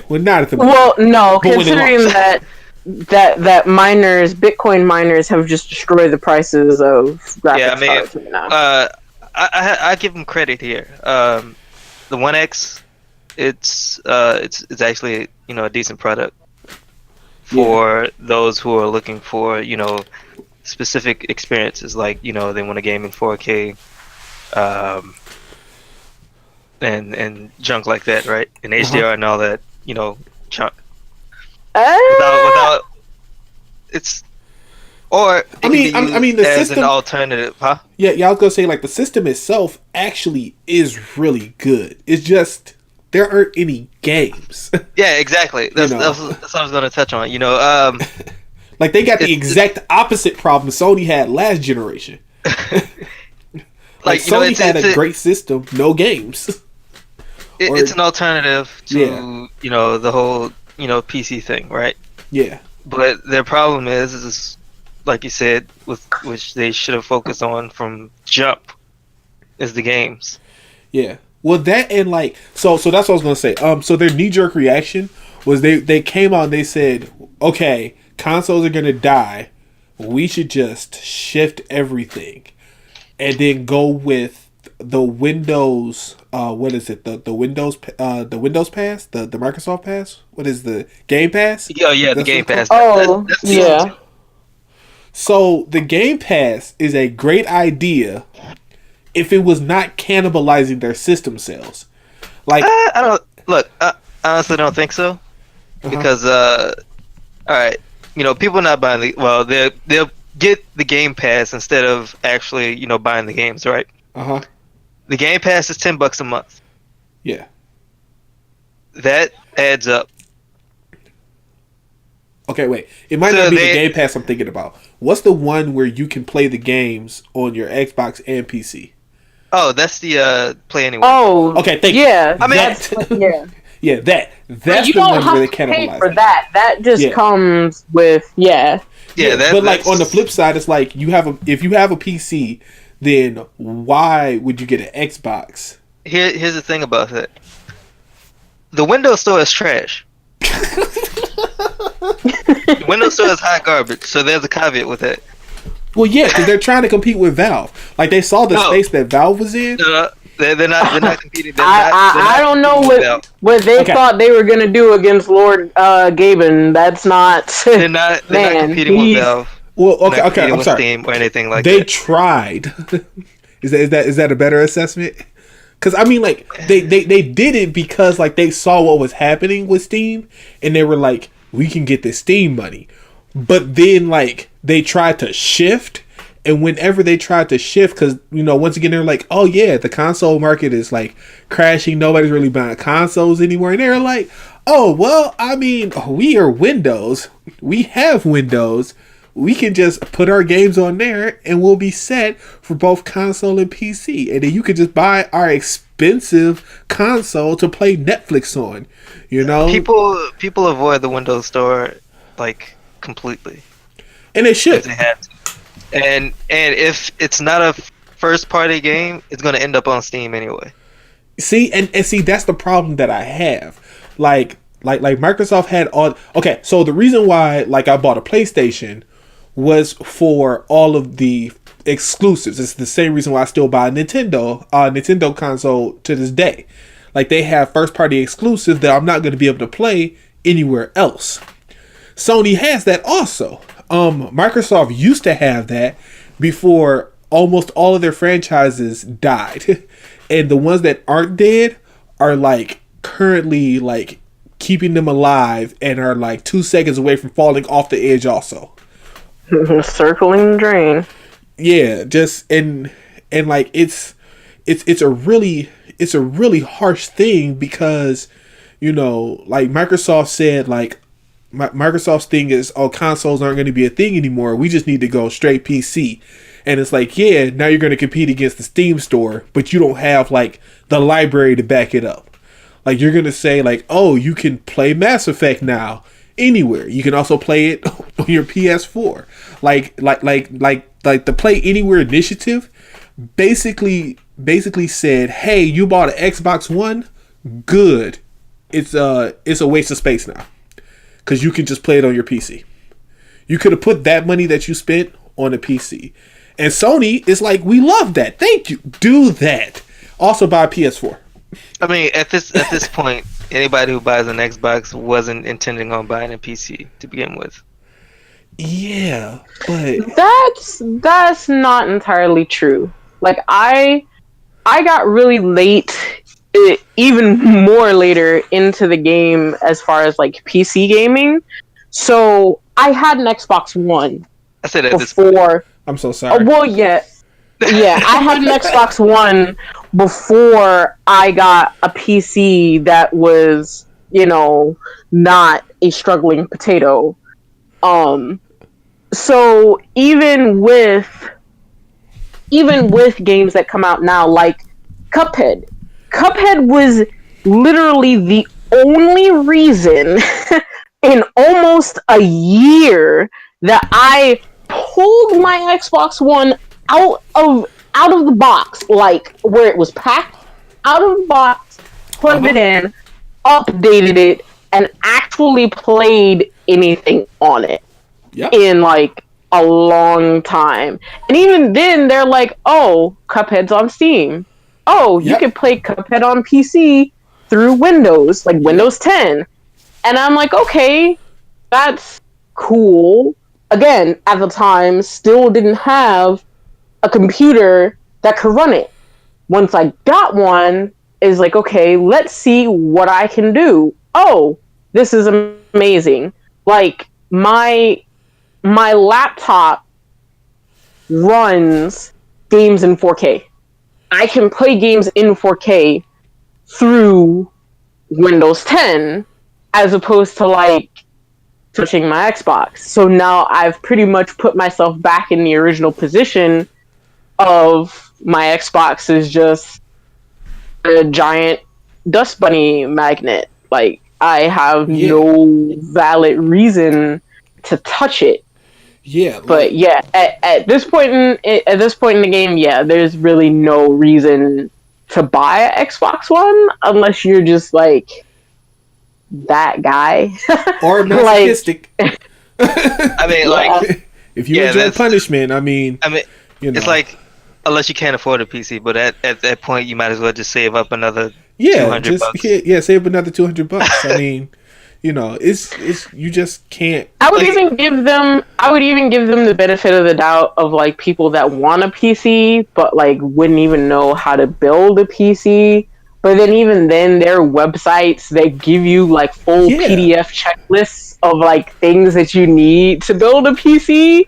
Well, not at the moment. Well, no, considering that Bitcoin miners have just destroyed the prices of graphics cards now. I give them credit here. The One X, it's actually, a decent product for those who are looking for, specific experiences, like, they want a game in 4K, and junk like that, right? And HDR and all that, junk. Without it's. Or I mean, the as system, an alternative, huh? Yeah, I was gonna say like the system itself actually is really good. It's just there aren't any games. Yeah, exactly. That's what I was gonna touch on. Like they got the exact opposite problem Sony had last generation. Like Sony had a great system, no games. It's an alternative to the whole PC thing, right? Yeah. But their problem is like you said, which they should have focused on from jump, is the games. Yeah. Well, that and like so that's what I was gonna say. So their knee jerk reaction was they came out and they said, okay, consoles are gonna die. We should just shift everything, and then go with the Windows. What is it? The Windows Pass, the Microsoft Pass. What is the Game Pass? Yeah, the Game Pass. That's yeah. So the Game Pass is a great idea if it was not cannibalizing their system sales. Like I don't look. I honestly don't think so, because all right, people not buying they'll get the Game Pass instead of actually buying the games, right? The Game Pass is $10 a month. Yeah, that adds up. Okay, wait. It might not be the Game Pass I'm thinking about. What's the one where you can play the games on your Xbox and PC? Oh, that's the Play Anywhere. Oh, okay. Thank you. I mean, that's the one where they cannibalize. For that, that just comes with but like on the flip side, it's like if you have a PC, then why would you get an Xbox? Here's the thing about that. The Windows Store is trash. Windows Store is hot garbage, so there's a caveat with it. Well, yeah, because they're trying to compete with Valve. Like they saw the space that Valve was in. No, they're not competing. I don't know what they thought they were gonna do against Lord Gaben. That's not. They're not competing with Valve. Well, okay, I'm sorry. Steam or anything like they that. tried. Is that a better assessment? Because I mean, like they did it because like they saw what was happening with Steam, and they were like, we can get this Steam money. But then like they tried to shift, and whenever they tried to shift, because once again they're like, oh yeah, the console market is like crashing. Nobody's really buying consoles anymore, and they're like, oh well, I mean, we are Windows. We have Windows. We can just put our games on there and we'll be set for both console and PC. And then you can just buy our expensive console to play Netflix on. People avoid the Windows Store like completely. And they should. They have to. And if it's not a first party game, it's gonna end up on Steam anyway. See, and see that's the problem that I have. Like Microsoft had all so the reason why like I bought a PlayStation was for all of the exclusives. It's the same reason why I still buy a Nintendo console to this day. Like they have first party exclusives that I'm not going to be able to play anywhere else. Sony has that also. Microsoft used to have that before almost all of their franchises died. And the ones that aren't dead are like currently like keeping them alive and are like 2 seconds away from falling off the edge also. Circling the drain. Yeah, just and like it's a really harsh thing because like Microsoft said like Microsoft's thing is consoles aren't going to be a thing anymore. We just need to go straight PC. And it's like, yeah, now you're going to compete against the Steam store, but you don't have like the library to back it up. Like you're going to say like, oh, you can play Mass Effect now anywhere. You can also play it on your PS4. Like the Play Anywhere initiative basically said, hey, you bought an Xbox One, good. It's a waste of space now because you can just play it on your PC. You could have put that money that you spent on a PC. And Sony is like, we love that. Thank you. Do that. Also buy a PS4. I mean, at this point, anybody who buys an Xbox wasn't intending on buying a PC to begin with. Yeah, but that's not entirely true. Like I got really late, even more later into the game as far as like PC gaming. So I had an Xbox One I said that before. I'm so sorry. Oh, well, yeah. Yeah, I had an Xbox One before I got a PC that was, not a struggling potato. So even with games that come out now, like Cuphead was literally the only reason in almost a year that I pulled my Xbox One out of the box, like where it was packed, out of the box, plugged it in, updated it, and actually played anything on it in like a long time. And even then, they're like, "Oh, Cuphead's on Steam. Oh, you can play Cuphead on PC through Windows, like Windows 10." And I'm like, "Okay, that's cool." Again, at the time, still didn't have a computer that could run it. Once I got one, is like, okay, let's see what I can do. Oh, this is amazing. Like, my laptop runs games in 4K. I can play games in 4K through Windows 10 as opposed to like switching my Xbox. So now I've pretty much put myself back in the original position of my Xbox is just a giant dust bunny magnet. Like, I have no valid reason to touch it. Yeah, but yeah, at this point in the game, there's really no reason to buy an Xbox One unless you're just like that guy or masochistic. I mean, like, if you enjoy punishment, I mean, it's like, unless you can't afford a PC, but at that point, you might as well just save up another $200. Save another $200. I mean, it's you just can't. I would even give them the benefit of the doubt of like people that want a PC but like wouldn't even know how to build a PC. But then even then, their websites, they give you like full PDF checklists of like things that you need to build a PC.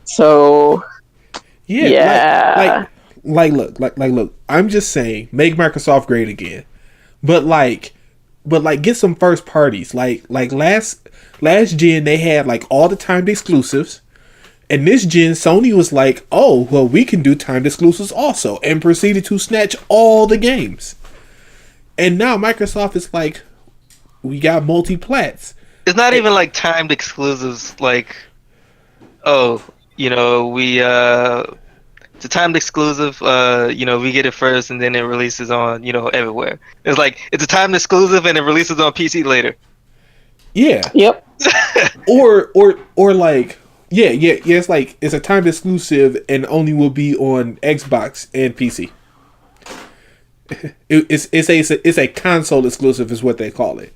So look, I'm just saying, make Microsoft great again. But get some first parties. Like last gen, they had like all the timed exclusives. And this gen, Sony was like, oh, well, we can do timed exclusives also. And proceeded to snatch all the games. And now Microsoft is like, we got multi-plats. It's not even like timed exclusives. Like, it's a timed exclusive. We get it first, and then it releases on everywhere. It's like it's a timed exclusive, and it releases on PC later. Yeah. Yep. or like it's like it's a timed exclusive and only will be on Xbox and PC. It's a console exclusive is what they call it,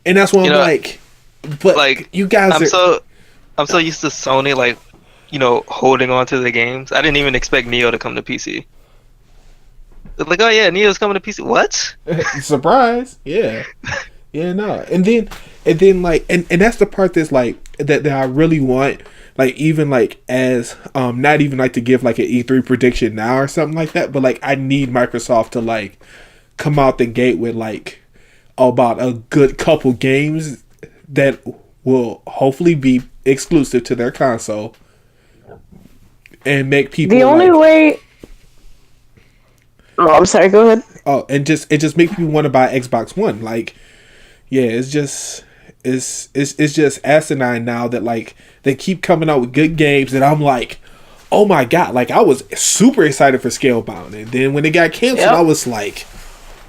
and that's what I'm like. But like you guys, I'm so used to Sony like holding on to the games. I didn't even expect Neo to come to PC. It's like, oh yeah, Neo's coming to PC. What? Surprise! Yeah, no. And then like, and that's the part that's like that I really want. Like even like as not even like to give like an E3 prediction now or something like that, but like I need Microsoft to like come out the gate with like about a good couple games that will hopefully be exclusive to their console and make people the only way. Oh, I'm sorry. Go ahead. Oh, and just make people want to buy Xbox One. Like, yeah, it's just asinine now that like they keep coming out with good games and I'm like, oh my god, like I was super excited for Scalebound, and then when it got canceled, I was like,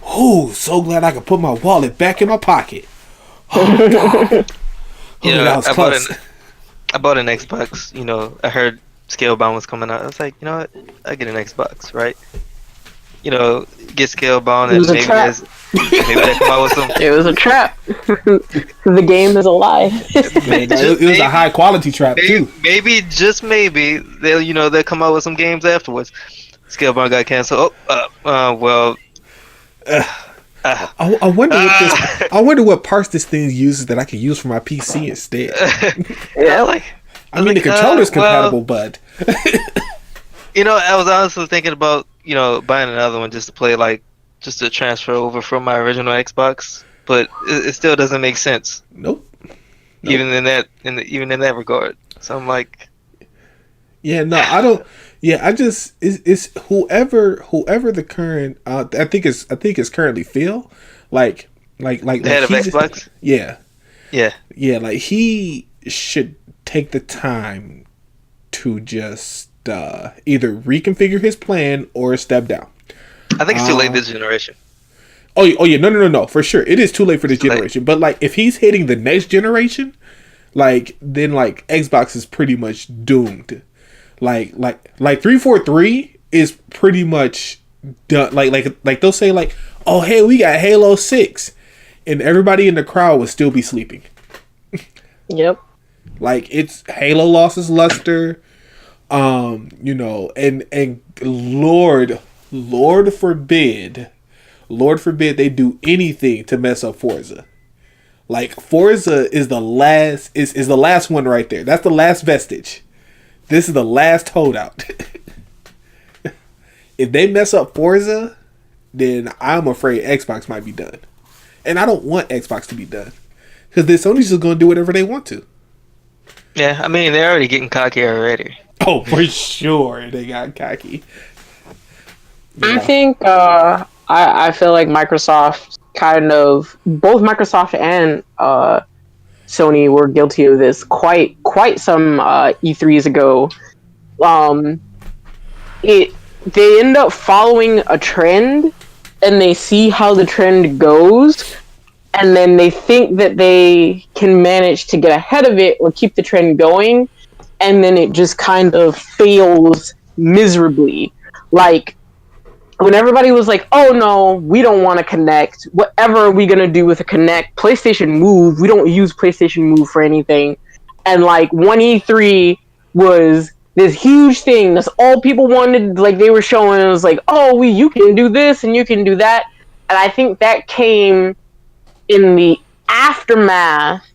oh, so glad I could put my wallet back in my pocket. Oh god. I bought an Xbox. I heard Scalebound was coming out. I was like, you know what? I get an Xbox, right? Get Scalebound and maybe they come out with some. It was a trap. The game is a lie. It was a high quality trap too. Maybe just maybe they'll come out with some games afterwards. Scalebound got canceled. Well. I wonder I wonder what parts this thing uses that I can use for my PC instead. Yeah, the controller's compatible, but I was honestly thinking about buying another one just to play just to transfer over from my original Xbox, but it still doesn't make sense. Nope. Even in that regard. So I'm like, yeah, no, I don't. Yeah, I just it's whoever the current I think it's currently Phil, like the head of Xbox. Yeah. Yeah. He should take the time to just either reconfigure his plan or step down. I think it's too late this generation. Oh yeah, no, for sure. It is too late for this generation. But if he's hitting the next generation, then Xbox is pretty much doomed. Like 343 is pretty much done. Like they'll say oh hey, we got Halo 6, and everybody in the crowd would still be sleeping. Yep. It's Halo lost its luster. And Lord forbid they do anything to mess up Forza. Forza is the last one right there. That's the last vestige. This is the last holdout. If they mess up Forza, then I'm afraid Xbox might be done. And I don't want Xbox to be done. Because Sony's just going to do whatever they want to. Yeah, I mean, they're already getting cocky already. Oh, for sure. They got cocky. Yeah. I think, I feel like Microsoft both Microsoft and Sony were guilty of this quite some E3s ago. They end up following a trend, and they see how the trend goes, and then they think that they can manage to get ahead of it or keep the trend going, and then it just kind of fails miserably. When everybody was like, oh no, we don't want to Connect. Whatever are we going to do with a Connect? PlayStation Move, we don't use PlayStation Move for anything. And one E3 was this huge thing. That's all people wanted. They were showing, it was oh, you can do this and you can do that. And I think that came in the aftermath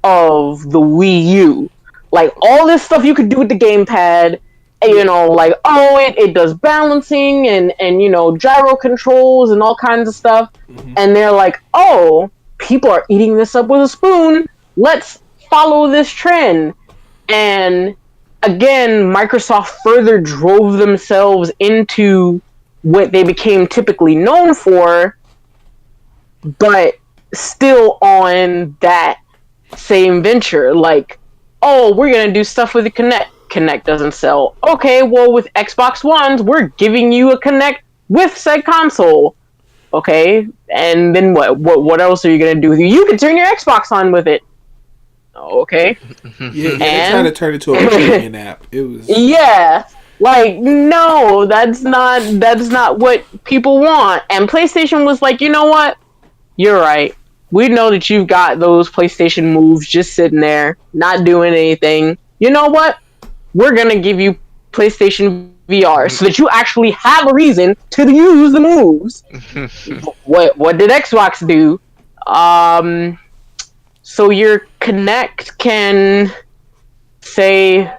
of the Wii U. All this stuff you could do with the gamepad. It does balancing and gyro controls and all kinds of stuff. Mm-hmm. And they're like, oh, people are eating this up with a spoon. Let's follow this trend. And again, Microsoft further drove themselves into what they became typically known for, but still on that same venture. Oh, we're going to do stuff with the Kinect. Kinect doesn't sell. Okay, well, with Xbox Ones, we're giving you a Kinect with said console. Okay, and then what else are you gonna do with it? You can turn your Xbox on with it. Okay. Yeah, they're trying to turn it to a companion app. It was no, that's not what people want. And PlayStation was like, you know what? You're right. We know that you've got those PlayStation moves just sitting there, not doing anything. You know what? We're going to give you PlayStation VR so that you actually have a reason to use the moves. What did Xbox do? So your Kinect can say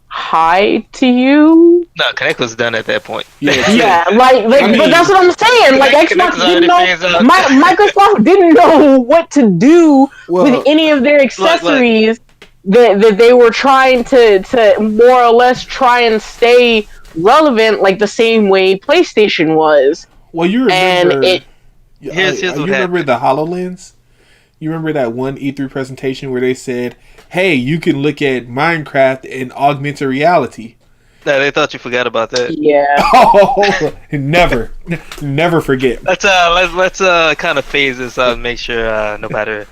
hi to you? No, Kinect was done at that point. Yeah, but that's what I'm saying. Xbox didn't know. Microsoft didn't know what to do with any of their accessories. That they were trying to more or less try and stay relevant the same way PlayStation was. Well, you remember... And here's you remember the HoloLens? You remember that one E3 presentation where they said, hey, you can look at Minecraft in augmented reality? No, they thought you forgot about that. Yeah. Oh, never forget. Let's kind of phase this out and make sure nobody...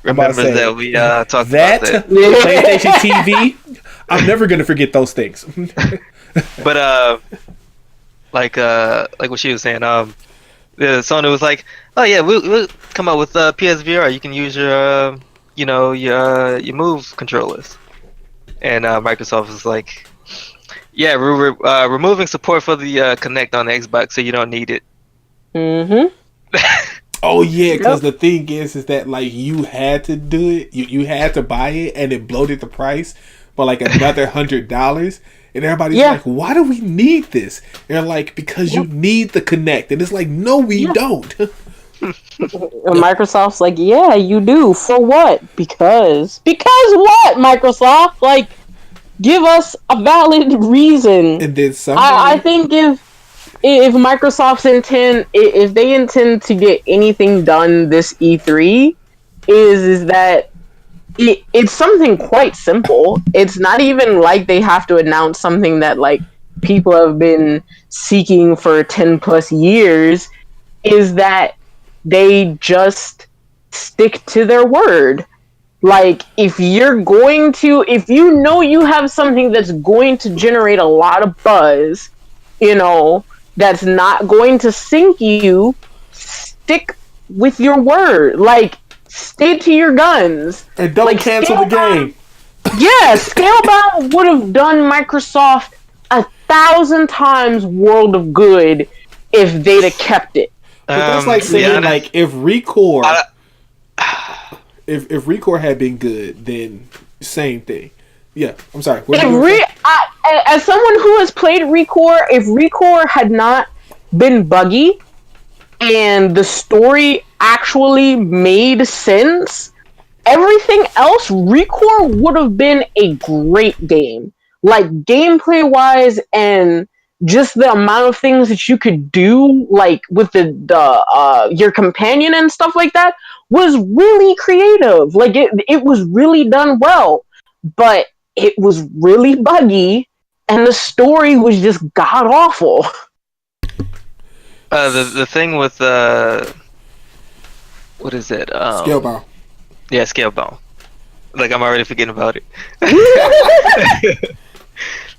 remember that we talked about that. PlayStation TV. I'm never gonna forget those things. But like what she was saying, Sony was like, oh yeah, we'll come out with PSVR. You can use your your Move controllers, and Microsoft was like, Yeah, removing support for the Kinect on the Xbox, so you don't need it. Mm-hmm. Oh yeah, because the thing is that like you had to do it, you had to buy it, and it bloated the price by like another $100, and everybody's like, "Why do we need this?" And they're like, "Because you need the Kinect," and it's like, "No, we don't." Microsoft's like, "Yeah, you do. For what? Because what? Microsoft, like, give us a valid reason." And then I think if Microsoft's intent, if they intend to get anything done this E3, is that it's something quite simple. It's not even like they have to announce something that like people have been seeking for 10 plus years. Is that they just stick to their word. Like, if you know you have something that's going to generate a lot of buzz, that's not going to sink you, stick with your word. Like, stay to your guns. And don't cancel the game. Yeah, Scalebound would have done Microsoft 1,000 times world of good if they'd have kept it. But that's like saying, like, if Recore, if Recore had been good, then same thing. Yeah, I'm sorry. As someone who has played Recore, if Recore had not been buggy and the story actually made sense, everything else, Recore would have been a great game. Like, gameplay-wise and just the amount of things that you could do, like, with your companion and stuff like that, was really creative. Like, it was really done well. But it was really buggy, and the story was just god-awful. The thing with, what is it? Scalebound. Yeah, Scalebound. Like, I'm already forgetting about it.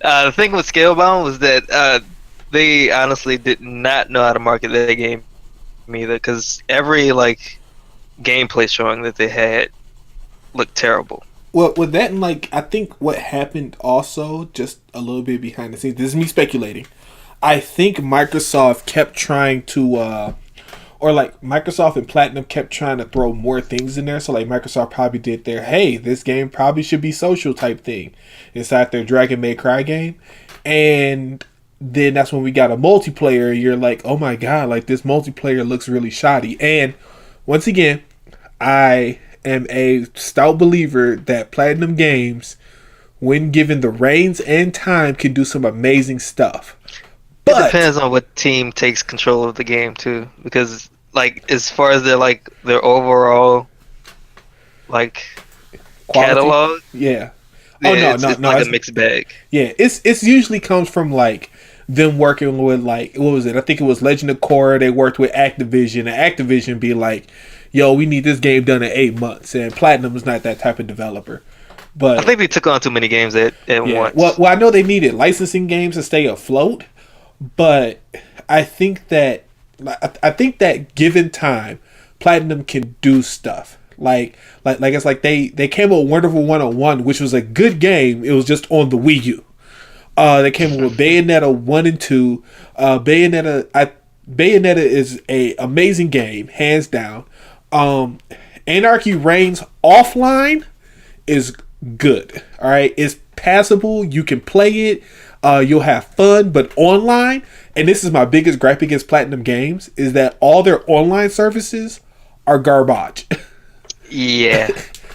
The thing with Scalebound was that they honestly did not know how to market their game either, because every like gameplay showing that they had looked terrible. Well, with that, and like, I think what happened also, just a little bit behind the scenes, this is me speculating, I think Microsoft kept trying to, or like Microsoft and Platinum kept trying to throw more things in there. So like Microsoft probably did their, hey, this game probably should be social type thing inside their Dragon May Cry game. And then that's when we got a multiplayer, and you're like, oh my god, like this multiplayer looks really shoddy. And once again, I am a stout believer that Platinum Games, when given the reins and time, can do some amazing stuff. But it depends on what team takes control of the game too, because like as far as their overall like quality catalog, yeah. It's like a mixed bag. Yeah, it's usually comes from like them working with like, what was it? I think it was Legend of Korra. They worked with Activision, and Activision be like, yo, we need this game done in 8 months, and Platinum is not that type of developer. But I think they took on too many games at once. Well, I know they needed licensing games to stay afloat, but I think that given time, Platinum can do stuff. Like it's like they came up with Wonderful 101, which was a good game. It was just on the Wii U. They came up with Bayonetta 1 and 2. Bayonetta is a amazing game, hands down. Anarchy Reigns offline is good. All right, it's passable. You can play it. You'll have fun, but online, and this is my biggest gripe against Platinum Games, is that all their online services are garbage. Yeah.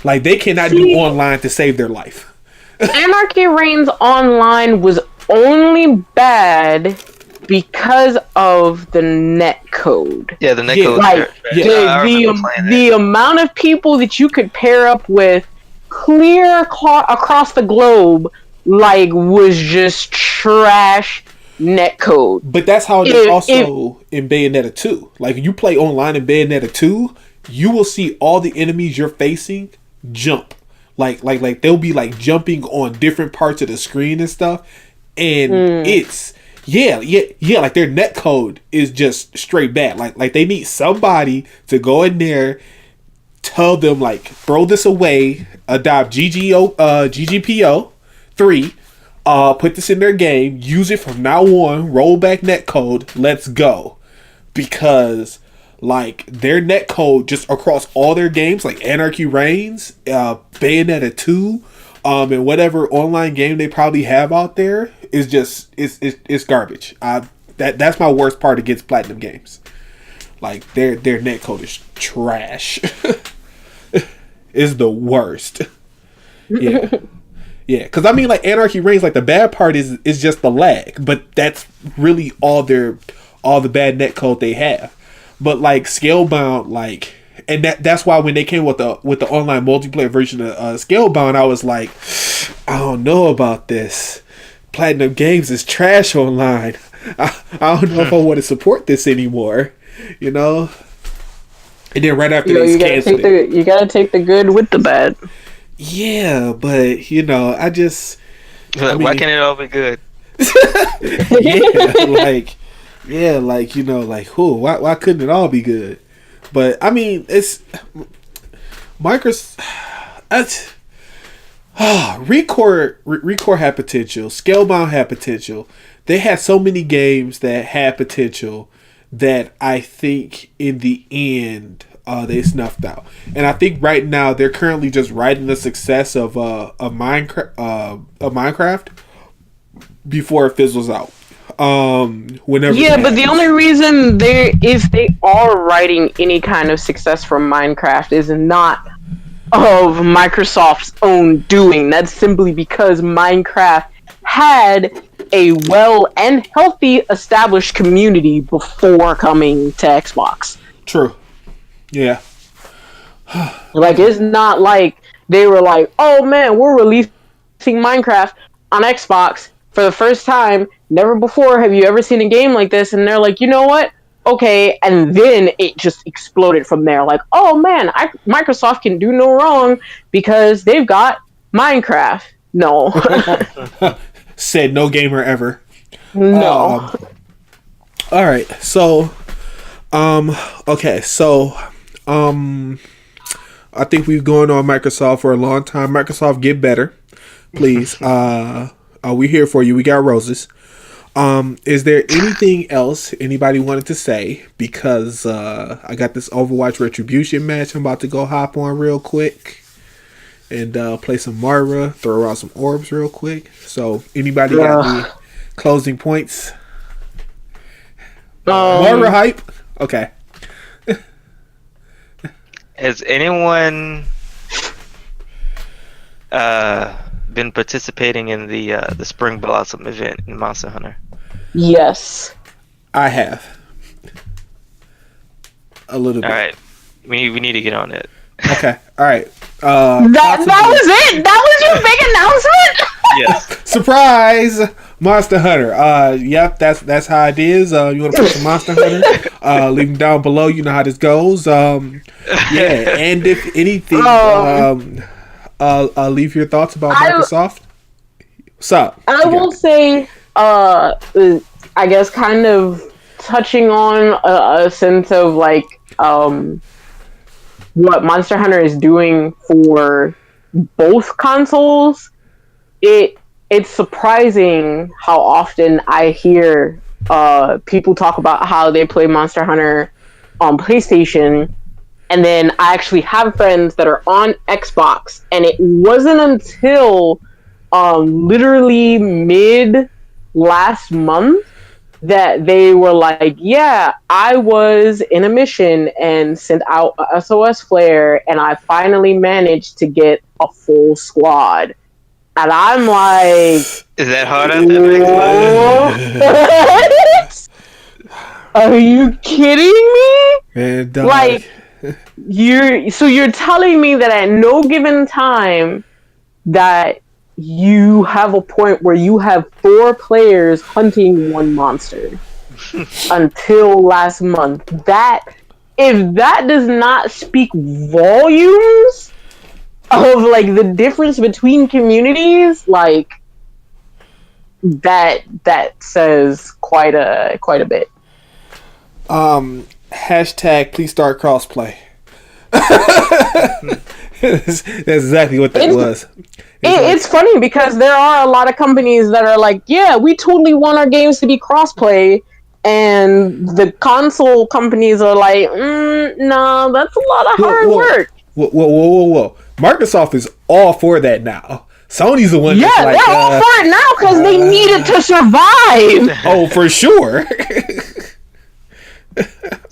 Like, they cannot do online to save their life. Anarchy Reigns Online was only bad because of the netcode. Yeah, the netcode. Like, the amount of people that you could pair up with clear across the globe, like, was just trash netcode. But that's how it is also in Bayonetta 2. Like, if you play online in Bayonetta 2, you will see all the enemies you're facing jump. Like they'll be like jumping on different parts of the screen and stuff. And it's like their netcode is just straight bad. Like they need somebody to go in there, tell them like, throw this away, adopt GGPO 3, Put this in their game. Use it from now on. Roll back netcode. Let's go. Because like their netcode just across all their games, like Anarchy Reigns, Bayonetta 2, and whatever online game they probably have out there is just it's garbage. That's my worst part against Platinum Games. Like their netcode is trash. Is the worst. Yeah. Yeah, because I mean, like Anarchy Reigns, like the bad part is just the lag, but that's really all the bad netcode they have. But like Scalebound, like, and that's why when they came with the online multiplayer version of Scalebound, I was like, I don't know about this. Platinum Games is trash online. I don't know if I want to support this anymore. You know. And then right after they canceled it, you gotta take the good with the bad. Yeah, but you know, I mean, why can't it all be good? like you know, like why couldn't it all be good? But I mean, it's Microsoft. Recore had potential. Scalebound had potential. They had so many games that had potential that I think in the end they snuffed out. And I think right now they're currently just riding the success of Minecraft before it fizzles out. Whenever. Yeah, but the only reason if they are writing any kind of success from Minecraft is not of Microsoft's own doing. That's simply because Minecraft had a well and healthy established community before coming to Xbox. True. Yeah. Like, it's not like they were like, oh man, we're releasing Minecraft on Xbox for the first time. Never before have you ever seen a game like this. And they're like, you know what? Okay. And then it just exploded from there. Like, oh man, Microsoft can do no wrong because they've got Minecraft. No. Said no gamer ever. No. All right. So, okay. So, I think we've gone on Microsoft for a long time. Microsoft, get better, please. We're here for you. We got roses. Is there anything else anybody wanted to say? Because I got this Overwatch Retribution match I'm about to go hop on real quick and play some Mara, throw out some orbs real quick. So anybody got any closing points? Mara hype? Okay. Has anyone been participating in the Spring Blossom event in Monster Hunter? Yes. I have. A little bit. All right. We need to get on it. Okay. All right. That was it? That was your big announcement? Yes. Surprise! Monster Hunter. Yep, that's how it is. You want to play some Monster Hunter? Leave them down below. You know how this goes. Yeah, and if anything, leave your thoughts about Microsoft. What's up? I will say, I guess, kind of touching on a sense of like what Monster Hunter is doing for both consoles. It's surprising how often I hear people talk about how they play Monster Hunter on PlayStation, and then I actually have friends that are on Xbox, and it wasn't until literally mid last month that they were like, yeah, I was in a mission and sent out a SOS flare, and I finally managed to get a full squad. And I'm like, is that hard out there? Are you kidding me? Man, like, you're telling me that at no given time that you have a point where you have 4 players hunting one monster until last month. That, if that does not speak volumes of like the difference between communities, like that says quite a bit. Hashtag please start crossplay. That's exactly what that was. It's funny because there are a lot of companies that are like, yeah, we totally want our games to be crossplay, and the console companies are like, no, that's a lot of hard work. Whoa. Microsoft is all for that now. Sony's the one that's like... they're all for it now because they need it to survive. Oh, for sure.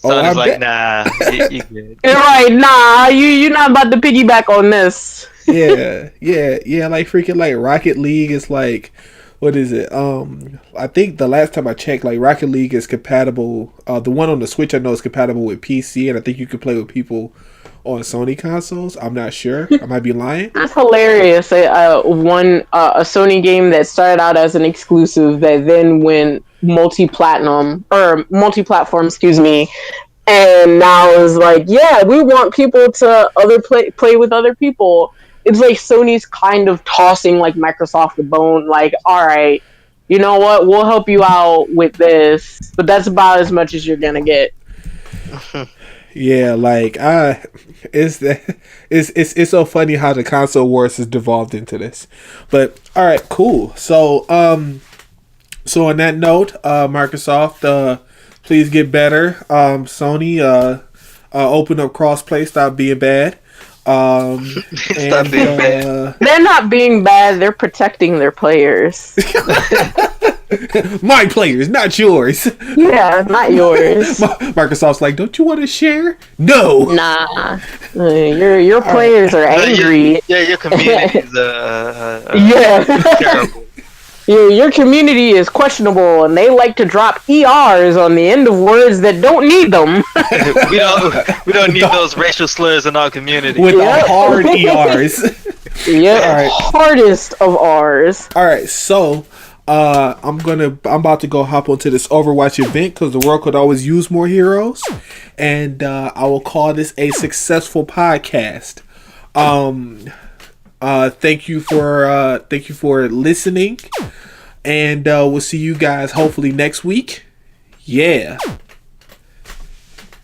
Sony's like, nah, you good. You're right, nah, you're not about to piggyback on this. yeah, like freaking like Rocket League is like, what is it? I think the last time I checked, like Rocket League is compatible. The one on the Switch I know is compatible with PC, and I think you can play with people on Sony consoles. I'm not sure. I might be lying. That's hilarious. A Sony game that started out as an exclusive that then went multi-platform, excuse me, and now is like, yeah, we want people to play with other people. It's like Sony's kind of tossing like Microsoft the bone, like, all right, you know what, we'll help you out with this, but that's about as much as you're gonna get. Yeah, like it's so funny how the console wars has devolved into this. But all right, cool. So on that note, Microsoft, please get better. Sony, open up crossplay, stop being bad. Stop being bad. They're not being bad, they're protecting their players. My players, not yours. Yeah, not yours. Microsoft's like, don't you want to share? No. Nah. Your players are angry. Your community is terrible. Your community is questionable, and they like to drop ERs on the end of words that don't need them. we don't need those racial slurs in our community. With the hard ERs. Yeah, right. Hardest of R's. All right, so I'm about to go hop onto this Overwatch event because the world could always use more heroes, and I will call this a successful podcast. Thank you for listening, and we'll see you guys hopefully next week. Yeah.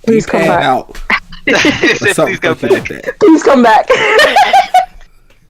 Please come back. Out. Please come back. Please come back.